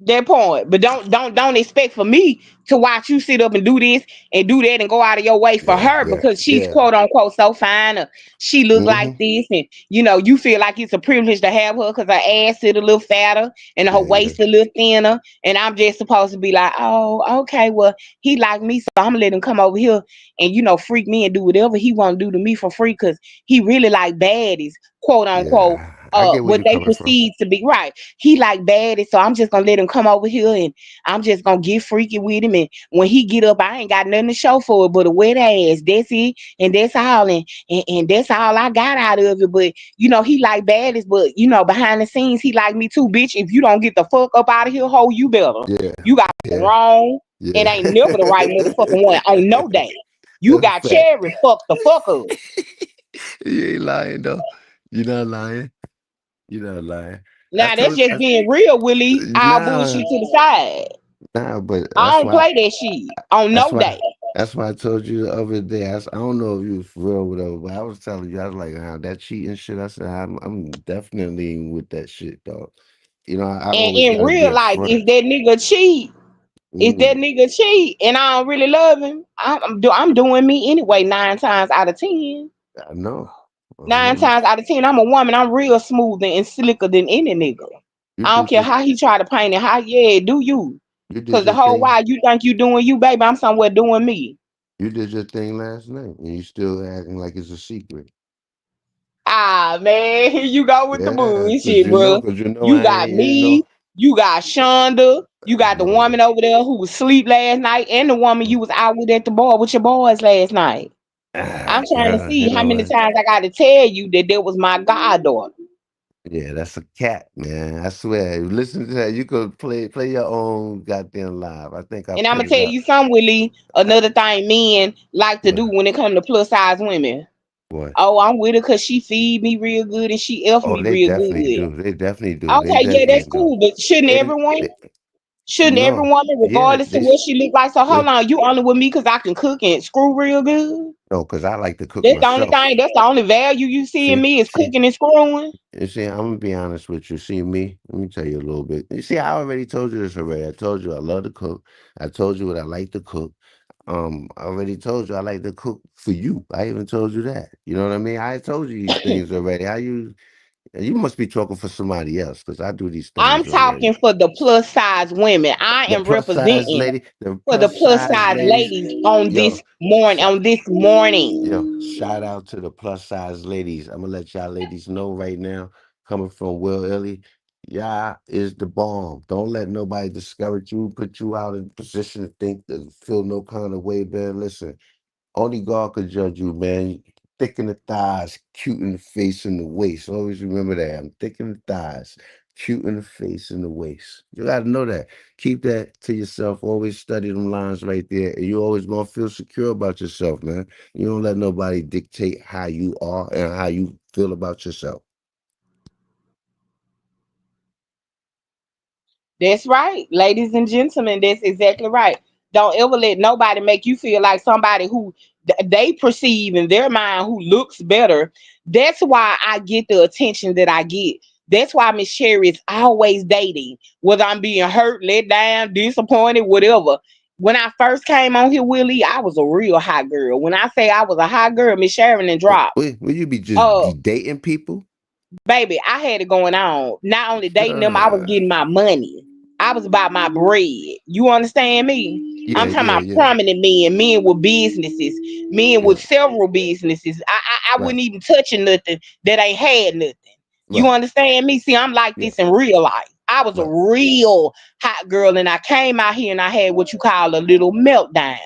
That point. But don't expect for me to watch you sit up and do this and do that and go out of your way for Yeah, her yeah, because she's yeah. quote unquote so fine or she look like Mm-hmm. this, and you feel like it's a privilege to have her because her ass is a little fatter and her Yeah, yeah, waist a little thinner, and I'm just supposed to be like, oh, okay, well, he like me, so I'm gonna let him come over here and freak me and do whatever he want to do to me for free because he really like baddies, quote unquote. yeah. I get where What you're they coming from. perceive to be right. He like baddies, so I'm just gonna let him come over here and I'm just gonna get freaky with him. And when he get up, I ain't got nothing to show for it but a wet ass. That's it, and that's all. And that's all I got out of it. But he like baddies, but behind the scenes, he like me too, bitch. If you don't get the fuck up out of here, ho, you better. Yeah, You got the yeah, wrong and yeah. ain't never the right motherfucking one on no day. You That's a got fact. cherry fuck the fuck up. You ain't lying though. You're not lying. You're not lying. I Now that's told just being real, Willie. All bullshit nah, to the side. but I don't play that shit on that's no why day. that's why I told you the other day. I don't know if you was for real or whatever, but I was telling you, I was like, that cheating shit. I said, I'm definitely with that shit, dog. I And always in gotta be real up life, if front. that nigga cheat, Mm, and I don't really love him, I'm doing me anyway. 9 times out of 10. I know. I Nine know. times out of 10, I'm a woman. I'm real smooth and slicker than any nigga. You I don't did care your how he try to paint it. How yeah, do you? you did Cause the your whole thing. while you think you doing you, baby, I'm somewhere doing me. You did your thing last night, and you still acting like it's a secret. Ah man, here you go with the Yeah, bullshit, bro. cause you know You I got ain't, you know. me, you got Shonda, you I got the know. woman over there who was asleep last night, and the woman you was out with at the bar with your boys last night. I'm trying to Yeah, see you how know many what? times I got to tell you that was my goddaughter. Yeah, that's a cat, man. I swear. Listen to that. You could play your own goddamn live. I think I And I'm put gonna it tell up. you something, Willie. Another thing men like to do What? when it comes to plus size women. What? Oh, I'm with her because she feed me real good and she F Oh, me they real definitely good. do. They definitely do. They Okay, yeah, definitely that's do. cool. But shouldn't They, everyone? they Shouldn't every no. woman, Yeah, regardless of what she look like? So hold they on, you only with me because I can cook and screw real good? no, because I like to cook That's the only myself. thing. That's the only value you see in See, me is see, cooking and screwing. you see, I'm gonna be honest with you. See me, let me tell you a little bit. You see, I already told you this already. I told you I love to cook. I told you what I like to cook. I already told you I like to cook for you. I even told you that. You know what I mean? I told you these things already. How you must be talking for somebody else because I do these I'm things talking already. for the plus size women. I The am plus size representing lady, the for the plus plus size size ladies, ladies on yo, this morning. sh- On this morning. yo, shout out to the plus size ladies. I'm gonna let y'all ladies know right now, coming from Will Illy, y'all is the bomb. Don't let nobody discourage you, put you out in position to think to feel no kind of way, man. Listen, only God could judge you, man. Thick in the thighs, cute in the face and the waist. Always remember that. I'm thick in the thighs, cute in the face and the waist. You gotta know that. Keep that to yourself. Always study them lines right there. And you always gonna feel secure about yourself, man. You don't let nobody dictate how you are and how you feel about yourself. That's right, ladies and gentlemen. That's exactly right. Don't ever let nobody make you feel like somebody who they perceive in their mind who looks better. That's why I get the attention that I get. That's why Miss Sherry is always dating, whether I'm being hurt, let down, disappointed, whatever. When I first came on here, Willie, I was a real hot girl. When I say I was a hot girl, Miss Sharon and drop. Will you be just Oh, be dating people? baby, I had it going on. Not only dating them, I was Sure. getting my money. I was about my bread. You understand me? Yeah, I'm talking yeah, about yeah, prominent men, men with businesses, men with yeah. several businesses. I Right, wouldn't even touch nothing that ain't had nothing. You right. understand me? See, I'm like Yeah, this in real life. I was a right. real hot girl, and I came out here and I had what you call a little meltdown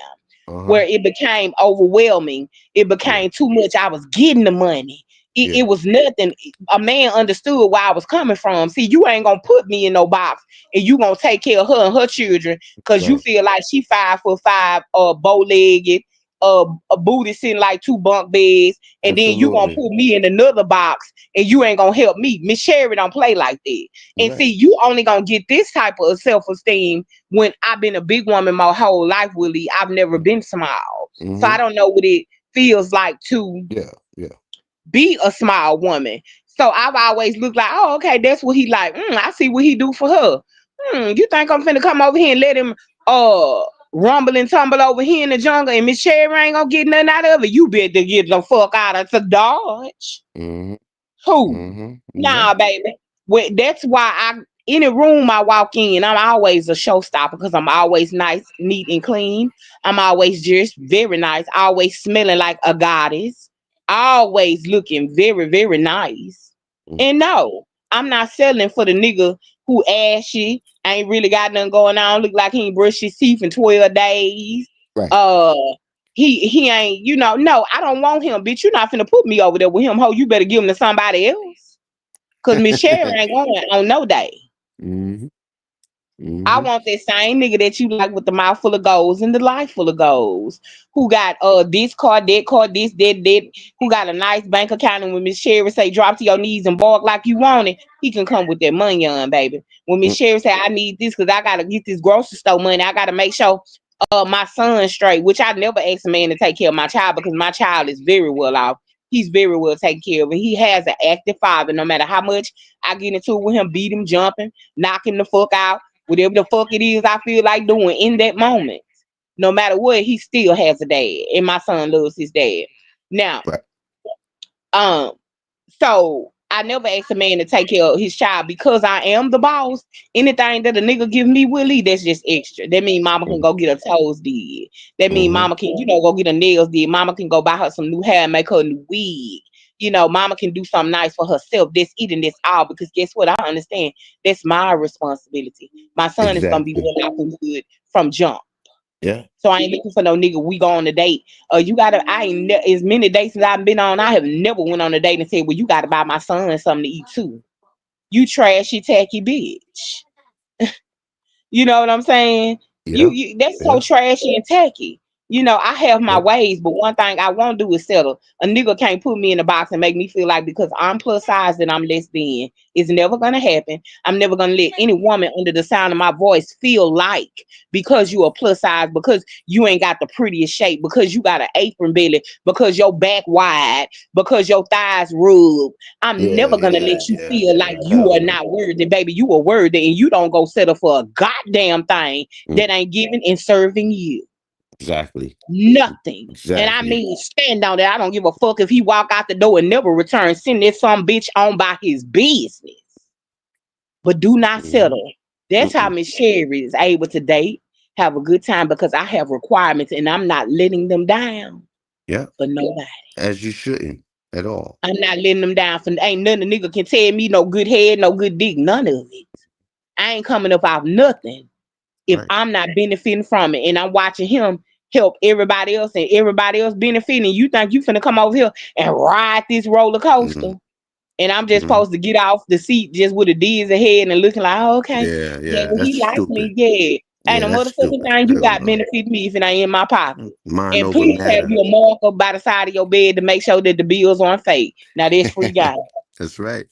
Uh-huh. where it became overwhelming. It Yeah, became too much. I was getting the money. It yeah. was nothing. A man understood where I was coming from. See, you ain't gonna put me in no box and you gonna take care of her and her children because you Right. feel like she 5'5", bow legged, a booty sitting like two bunk beds, and then you gonna Absolutely. put me in another box and you ain't gonna help me. Miss Sherry don't play like that. And Right. see, you only gonna get this type of self esteem when I've been a big woman my whole life, Willie. I've never been small. So I Mm-hmm. don't know what it feels like to Yeah, yeah. be a small woman. So I've always looked like, oh, okay, that's what he like. I see what he do for her. You think I'm finna come over here and let him uh rumble and tumble over here in the jungle and Miss Cherry ain't gonna get nothing out of it? You better get the fuck out of the Dodge. Mm-hmm. Who? Mm-hmm. You're Nah, right. baby. Well, that's why any room I walk in, I'm always a showstopper because I'm always nice, neat, and clean. I'm always just very nice, always smelling like a goddess, always looking very, very nice. Mm. And no, I'm not selling for the nigga who ashy, ain't really got nothing going on, look like he ain't brushed his teeth in 12 days. Right. Uh he ain't, no, I don't want him, bitch. You're not finna put me over there with him, ho. You better give him to somebody else. Cause Miss Sharon ain't going on no day. Mm-hmm. I Mm-hmm. want that same nigga that you like with the mouth full of goals and the life full of goals. Who got this card, this, that, who got a nice bank account, and when Miss Sherry say drop to your knees and bark like you want it, he can come with that money on, baby. When Miss Mm. Sherry say I need this because I gotta get this grocery store money, I gotta make sure my son's straight, which I never ask a man to take care of my child because my child is very well off. He's very well taken care of. And he has an active father. No matter how much I get into it with him, beat him, jumping, knocking the fuck out, whatever the fuck it is I feel like doing in that moment. No matter what, he still has a dad, and my son loves his dad. Now, Right. um, so I never asked a man to take care of his child because I am the boss. Anything that a nigga give me, Willie, that's just extra. That mean mama can Mm-hmm. go get her toes did. That mean Mm-hmm. mama can, go get her nails did. Mama can go buy her some new hair and make her a new wig. Mama can do something nice for herself. That's eating this all because guess what? I understand that's my responsibility. My son is gonna be Exactly. well off and good from jump. Yeah. So I ain't looking for no nigga. We go on a date. You gotta. I ain't as many dates as I've been on. I have never went on a date and said, "Well, you gotta buy my son something to eat too." You trashy tacky bitch. You know what I'm saying? You, Yep. you that's so Yep. trashy and tacky. I have my Yep. ways, but one thing I won't do is settle. A nigga can't put me in a box and make me feel like because I'm plus size that I'm less than. It's never gonna happen. I'm never gonna let any woman under the sound of my voice feel like because you are plus size, because you ain't got the prettiest shape, because you got an apron belly, because your back wide, because your thighs rub. I'm Yeah. never gonna Yeah. let you Yeah. feel like Yeah. you Hell are no. not worthy, baby. You are worthy, and you don't go settle for a goddamn thing Mm, that ain't giving and serving you exactly. nothing. And I Exactly. mean, stand on that. I don't give a fuck if he walk out the door and never return. Send this some bitch on by his business, but do not Hmm. settle. That's how Mm-mm. Miss Sherry is able to date, have a good time because I have requirements and I'm not letting them down Yep. for nobody. As you shouldn't at all. I'm not letting them down for ain't none of nigga can tell me no good head, no good dick, none of it. I ain't coming up off nothing if Right. I'm not benefiting from it and I'm watching him help everybody else and everybody else benefiting. You think you finna come over here and ride this roller Mm-hmm. coaster? And I'm just Mm-hmm. supposed to get off the seat just with a dizzy head and looking like, oh, okay, Yeah. yeah, Yeah. well, That's he like stupid. me, yeah. Ain't Yeah. a That's motherfucking stupid. thing you Hell got no. benefit me if it ain't in my pocket. Mind And over please have matter. you a marker by the side of your bed to make sure that the bills aren't fake. Now that's free guy. That's right.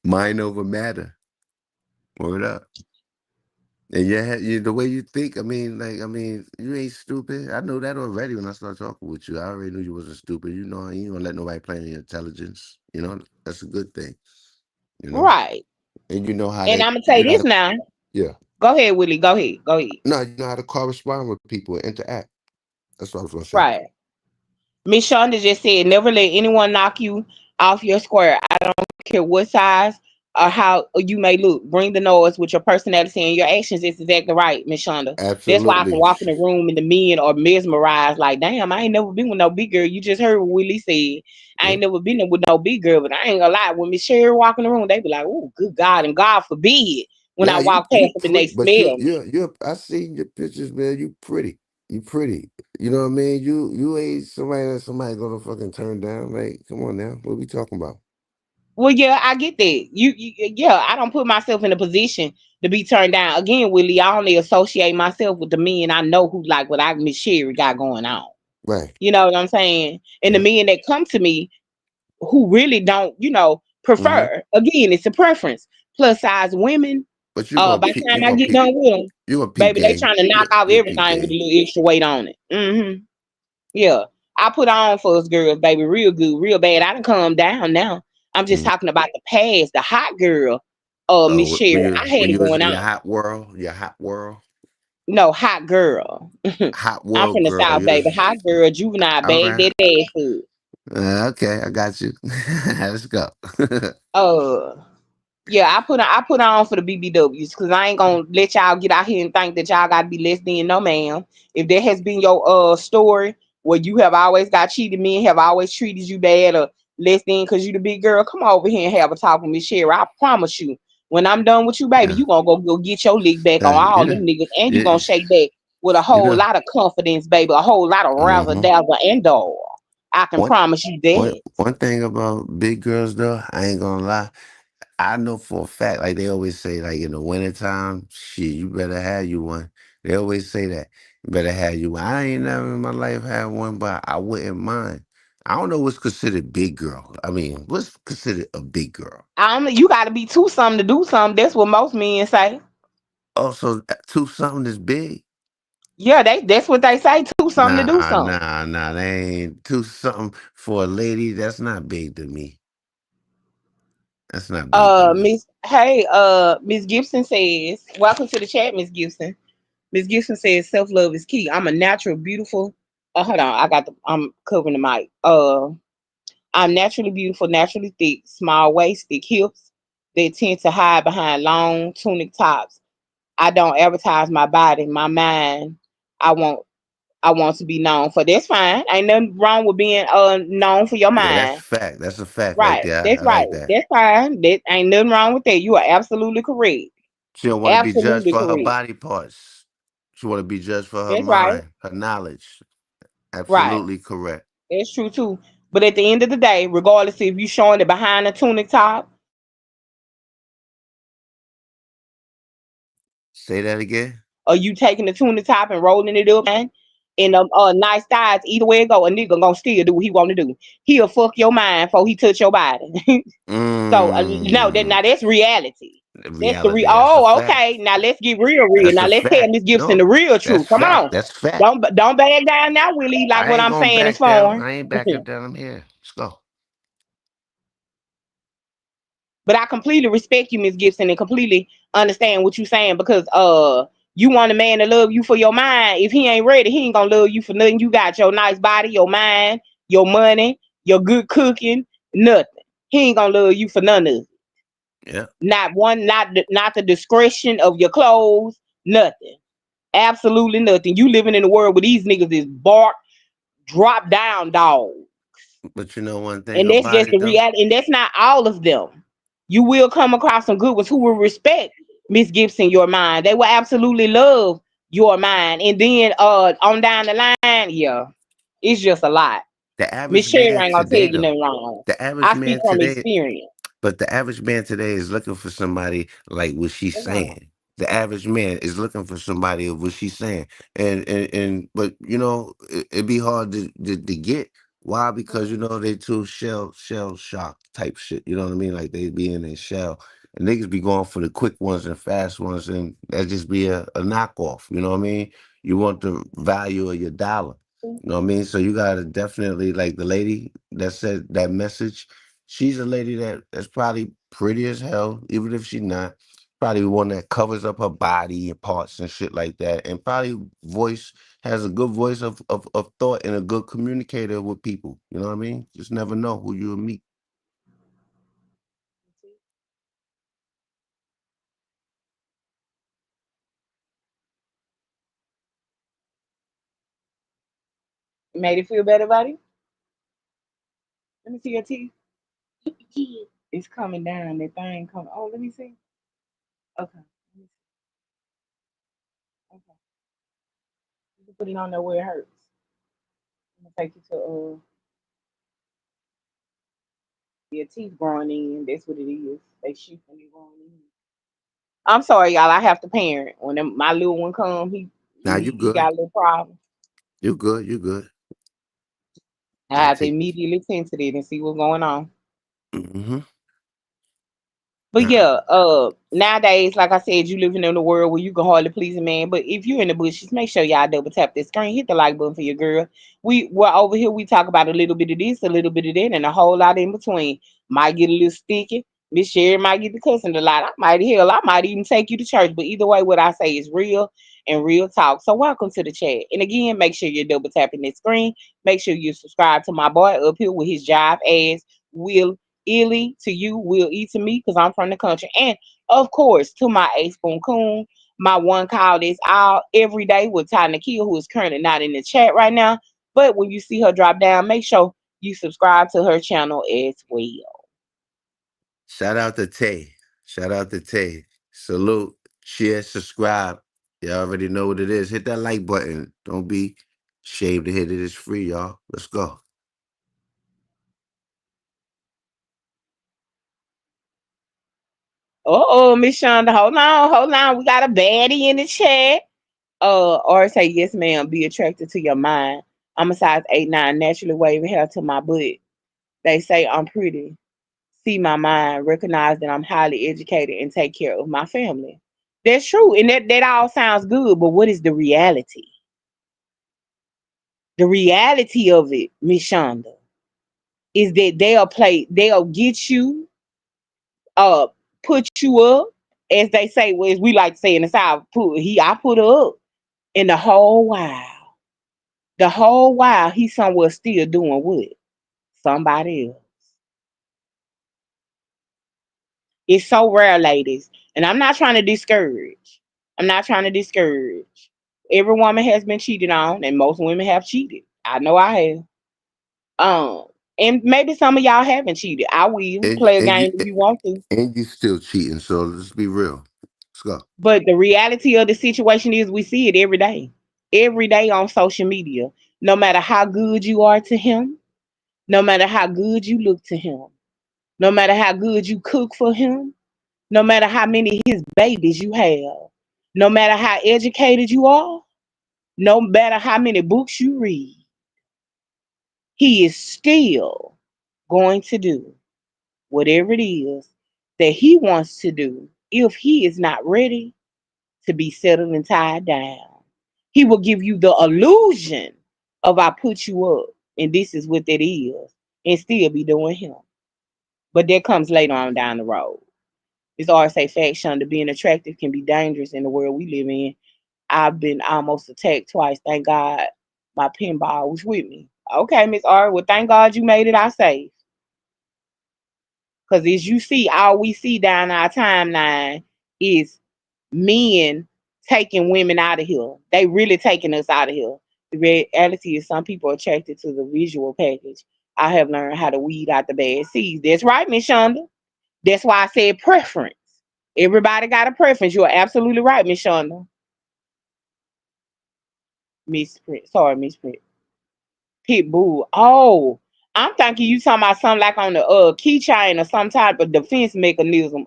Mind over matter. Word up. And yeah, the way you think, you ain't stupid. I know that already when I start talking with you. I already knew you wasn't stupid. You ain't gonna let nobody play on your intelligence. That's a good thing, you know? Right. And you know how And they, I'm gonna say you know how this to, now. yeah. Go ahead, Willie. Go ahead. Go ahead. No, you know how to correspond with people and interact. That's what I was gonna say. Right. Miss Shonda just said, never let anyone knock you off your square. I don't care what size or how you may look. Bring the noise with your personality and your actions. It's exactly right, Miss Shonda. That's why I can Absolutely. walk in the room and the men are mesmerized. Like, damn, I ain't never been with no big girl. You just heard what Willie said. I Yeah. ain't never been with no big girl, but I ain't gonna lie. When Miss Sherry walk in the room, they be like, oh, good God, and God forbid when I Now walk you past them and they pretty, but smell me. I seen your pictures, man. You pretty. You pretty. You know what I mean? You ain't somebody gonna fucking turn down. Like, come on now. What we talking about? Well, yeah, I get that. Yeah, I don't put myself in a position to be turned down. Again, Willie, I only associate myself with the men I know who like what I Miss Sherry got going on. Right. You know what I'm saying? And the Yeah. men that come to me who really don't, Hmm. prefer. Again, it's a preference. Plus size women. But you gonna By the peep. time I get done with them, You gonna peep baby, they game. trying to knock off You a peep everything with a game. little extra weight on it. Yeah, I put on for us girls, baby, real good, real bad. I done calm down now. I'm just Mhm. talking about the past, the hot girl, Miss Oh, Sherry. I had when it you was going in on. your hot world, No, hot girl. hot I'm world from the girl. South, You baby. was Hot girl, juvenile, all bag right. that ass up. Okay, I got you. Let's go. Uh, yeah, I put on for the BBWs because I ain't gonna let y'all get out here and think that y'all gotta be less than. No, ma'am. If that has been your story where you have always got cheated, men have always treated you bad or less than because you the big girl, come over here and have a talk with Miss Sherry. I promise you, when I'm done with you, baby, Yeah. you gonna go get your lick back on You all know, them niggas, and you you, gonna shake back with a you whole know. lot of confidence, baby, a whole lot of razzle Hmm. dazzle and door. I can One, promise you one, that. one thing about big girls though, I ain't gonna lie. I know for a fact, like they always say, like in the wintertime, shit, you better have you one. They always say that. You better have you one. I ain't never in my life had one, but I wouldn't mind. I don't know what's considered big girl. I mean, what's considered a big girl? You got to be two something to do something. That's what most men say. Also, two something is big. Yeah, that's what they say. Two something to do something. They ain't two something for a lady. That's not big to me. That's not big to me. Miss Gibson says, welcome to the chat, Miss Gibson. Miss Gibson says self love is key. I'm a natural, beautiful. Hold on, I'm covering the mic. I'm naturally beautiful, naturally thick, small waist, thick hips. They tend to hide behind long tunic tops. I don't advertise my body, my mind. I want I want to be known for. That's fine. Ain't nothing wrong with being known for your Yeah, that's a mind. fact. That's a fact right Right. there. That's I right. like that. That's fine. That ain't nothing wrong with that. You are absolutely correct. She don't want to be judged Absolutely for her correct. body parts. She want to be judged for her That's right. mind, her knowledge. Right. Absolutely correct. That's true too. But at the end of the day, regardless if you showing it behind a tunic top Say that again. Or you taking the tuna top and rolling it up and nice thighs, either way it go, a nigga gonna still do what he want to do. He'll fuck your mind before he touch your body. So no, Mm, now that's reality. That's the reality. That's a oh, fact. okay. Now let's get real. That's Now a let's tell fact. Miss Gibson No, the real that's truth. Come fact. on. That's fact. Don't back down now, Willie, like I what ain't I'm gonna saying is back down. foreign. I ain't backing down. I'm here. Let's go. But I completely respect you, Miss Gibson, and completely understand what you're saying because you want a man to love you for your mind. If he ain't ready, he ain't gonna love you for nothing. You got your nice body, your mind, your money, your good cooking, nothing. He ain't gonna love you for none of it. Yeah. Not one, not the discretion of your clothes, nothing. Absolutely nothing. You living in a world where these niggas is bark, drop down dogs. But you know one thing And that's about just it the though? reality. And that's not all of them. You will come across some good ones who will respect Miss Gibson, your mind. They will absolutely love your mind. And then on down the line, yeah, it's just a lot. The Miss average Sherry man ain't gonna tell today you though. nothing wrong. The average I speak man from today. experience. But the average man today is looking for somebody like what she's saying. The average man is looking for somebody of what she's saying. And but you know, it'd be hard to get. Why? Because you know they too shell shock type shit. You know what I mean? Like they be in their shell. And niggas be going for the quick ones and fast ones and that just be a knockoff. You know what I mean? You want the value of your dollar. You know what I mean? So you gotta definitely like the lady that said that message. She's a lady that's probably pretty as hell, even if she's not. Probably one that covers up her body and parts and shit like that. And probably voice has a good voice of thought and a good communicator with people. You know what I mean? Just never know who you'll meet. Made it feel better, buddy? Let me see your teeth. It's coming down. That thing coming. Oh, let me see. Okay. Let me see. Okay. You can put it on there where it hurts. I'm gonna take you to your teeth growing in. That's what it is. They shifting and growing in. I'm sorry, y'all. I have to parent. When my little one come, Now you he got good. a little problem. You good. You good. I I have to take. immediately tend to it and see what's going on. Mm-hmm. But Nah. yeah, nowadays, like I said, you living in a world where you can hardly please a man. But if you're in the bushes, make sure y'all double tap this screen, hit the like button for your girl. We're over here. We talk about a little bit of this, a little bit of that, and a whole lot in between. Might get a little sticky. Miss Sherry might get the cussing a lot. I might even take you to church. But either way, what I say is real and real talk. So welcome to the chat. And again, make sure you're double tapping this screen. Make sure you subscribe to my boy up here with his jive ass. Will Illy to you, Will E to me, because I'm from the country. And of course, to my A Spoon Coon, my one call is out every day with Ty Nakia, who is currently not in the chat right now. But when you see her drop down, make sure you subscribe to her channel as well. Shout out to Tay. Shout out to Tay. Salute. Share. Subscribe. You already know what it is. Hit that like button. Don't be ashamed to hit it. It's free, y'all. Let's go. Oh, Miss Shonda, hold on. We got a baddie in the chat. Or say yes, ma'am. Be attracted to your mind. I'm a size 8'9", naturally wavy hair to my butt. They say I'm pretty. See my mind, recognize that I'm highly educated, and take care of my family. That's true, and that all sounds good. But what is the reality? The reality of it, Miss Shonda, is that they'll get you, uh, put you up, as they say, well, as we like to say in the South, I put her up, and the whole while he's somewhere still doing what somebody else. It's so rare, ladies. And I'm not trying to discourage. I'm not trying to discourage. Every woman has been cheated on, and most women have cheated. I know I have. Um, and maybe some of y'all haven't cheated. I will And, play a and you game if you want to. and you still cheating, so let's be real. Let's go. But the reality of the situation is we see it every day. Every day on social media. No matter how good you are to him, no matter how good you look to him, no matter how good you cook for him, no matter how many of his babies you have. No matter how educated you are, no matter how many books you read, he is still going to do whatever it is that he wants to do if he is not ready to be settled and tied down. He will give you the illusion of I put you up and this is what that is and still be doing him. But that comes later on down the road. It's always say faction to being attractive can be dangerous in the world we live in. I've been almost attacked twice. Thank God my pinball was with me. Okay, Miss R, well, thank God you made it out safe. Because as you see, all we see down our timeline is men taking women out of here. They really taking us out of here. The reality is some people are attracted to the visual package. I have learned how to weed out the bad seeds. That's right, Miss Shonda. That's why I said preference. Everybody got a preference. You're absolutely right, Miss Shonda. Miss Prince. Sorry, Miss Prince. Pitbull. Oh, I'm thinking you talking about something like on the keychain or some type of defense mechanism.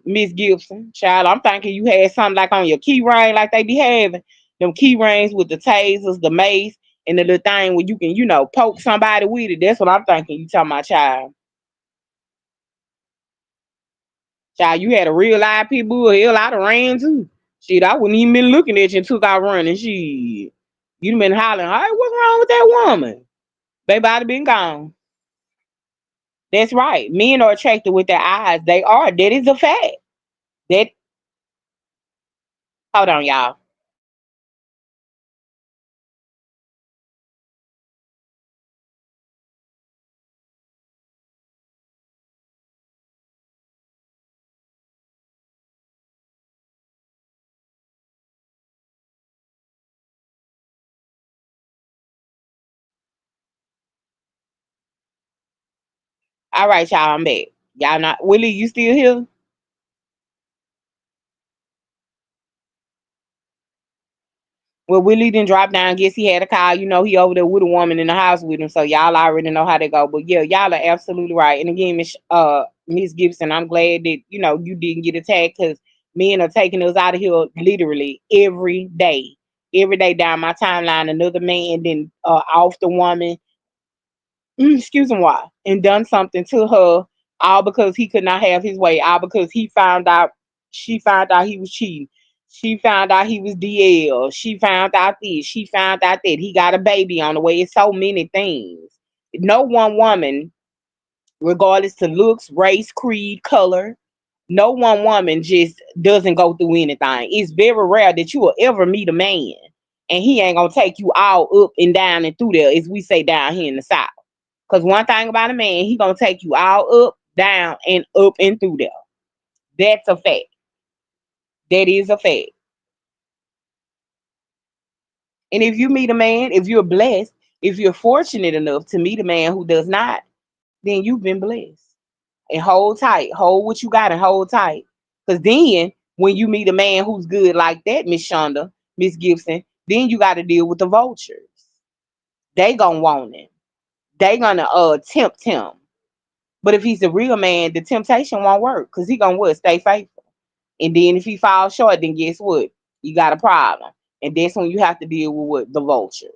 Miss Gibson, child, I'm thinking you had something like on your key ring, like they be having them key rings with the tasers, the mace, and the little thing where you can, poke somebody with it. That's what I'm thinking. You talking about, child. Child, you had a real live pit bull. Hell, I'd have ran too. Shit, I wouldn't even been looking at you and took out running. Shit, you'd been hollering, "Hey, what's wrong with that woman?" Baby, I'd have been gone. That's right. Men are attracted with their eyes. They are. That is a fact. That hold on, y'all. All right, y'all. I'm back. Y'all not Willie? You still here? Well, Willie didn't drop down. Guess he had a call. He over there with a woman in the house with him. So y'all already know how they go. But yeah, y'all are absolutely right. And again, Miss Gibson, I'm glad that you didn't get attacked because men are taking us out of here literally every day. Every day down my timeline, another man then off the woman, excuse me, why, and done something to her, all because he could not have his way, all because she found out he was cheating. She found out he was DL. She found out this. She found out that he got a baby on the way. It's so many things. No one woman, regardless to looks, race, creed, color, no one woman just doesn't go through anything. It's very rare that you will ever meet a man and he ain't gonna take you all up and down and through there, as we say down here in the South. Because one thing about a man, he gonna take you all up and through there. That's a fact. That is a fact. And if you meet a man, if you're blessed, if you're fortunate enough to meet a man who does not, then you've been blessed. And hold tight, hold what you got and hold tight. Because then when you meet a man who's good like that, Miss Shonda, Miss Gibson, then you got to deal with the vultures. They gonna want him. They gonna tempt him. But if he's a real man, the temptation won't work because he gonna what? Stay faithful. And then if he falls short, then guess what? You got a problem. And that's when you have to deal with what? The vultures.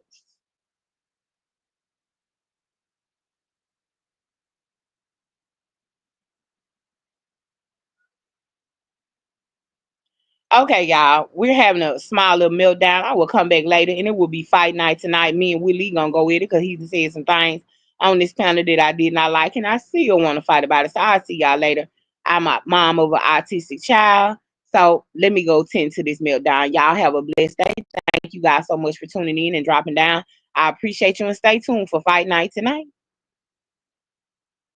Okay, y'all. We're having a small little meltdown. I will come back later and it will be fight night tonight. Me and Willie gonna go with it because he said some things on this panel that I did not like, and I still want to fight about it. So I'll see y'all later. I'm a mom of an autistic child. So let me go tend to this meltdown. Y'all have a blessed day. Thank you guys so much for tuning in and dropping down. I appreciate you and stay tuned for fight night tonight.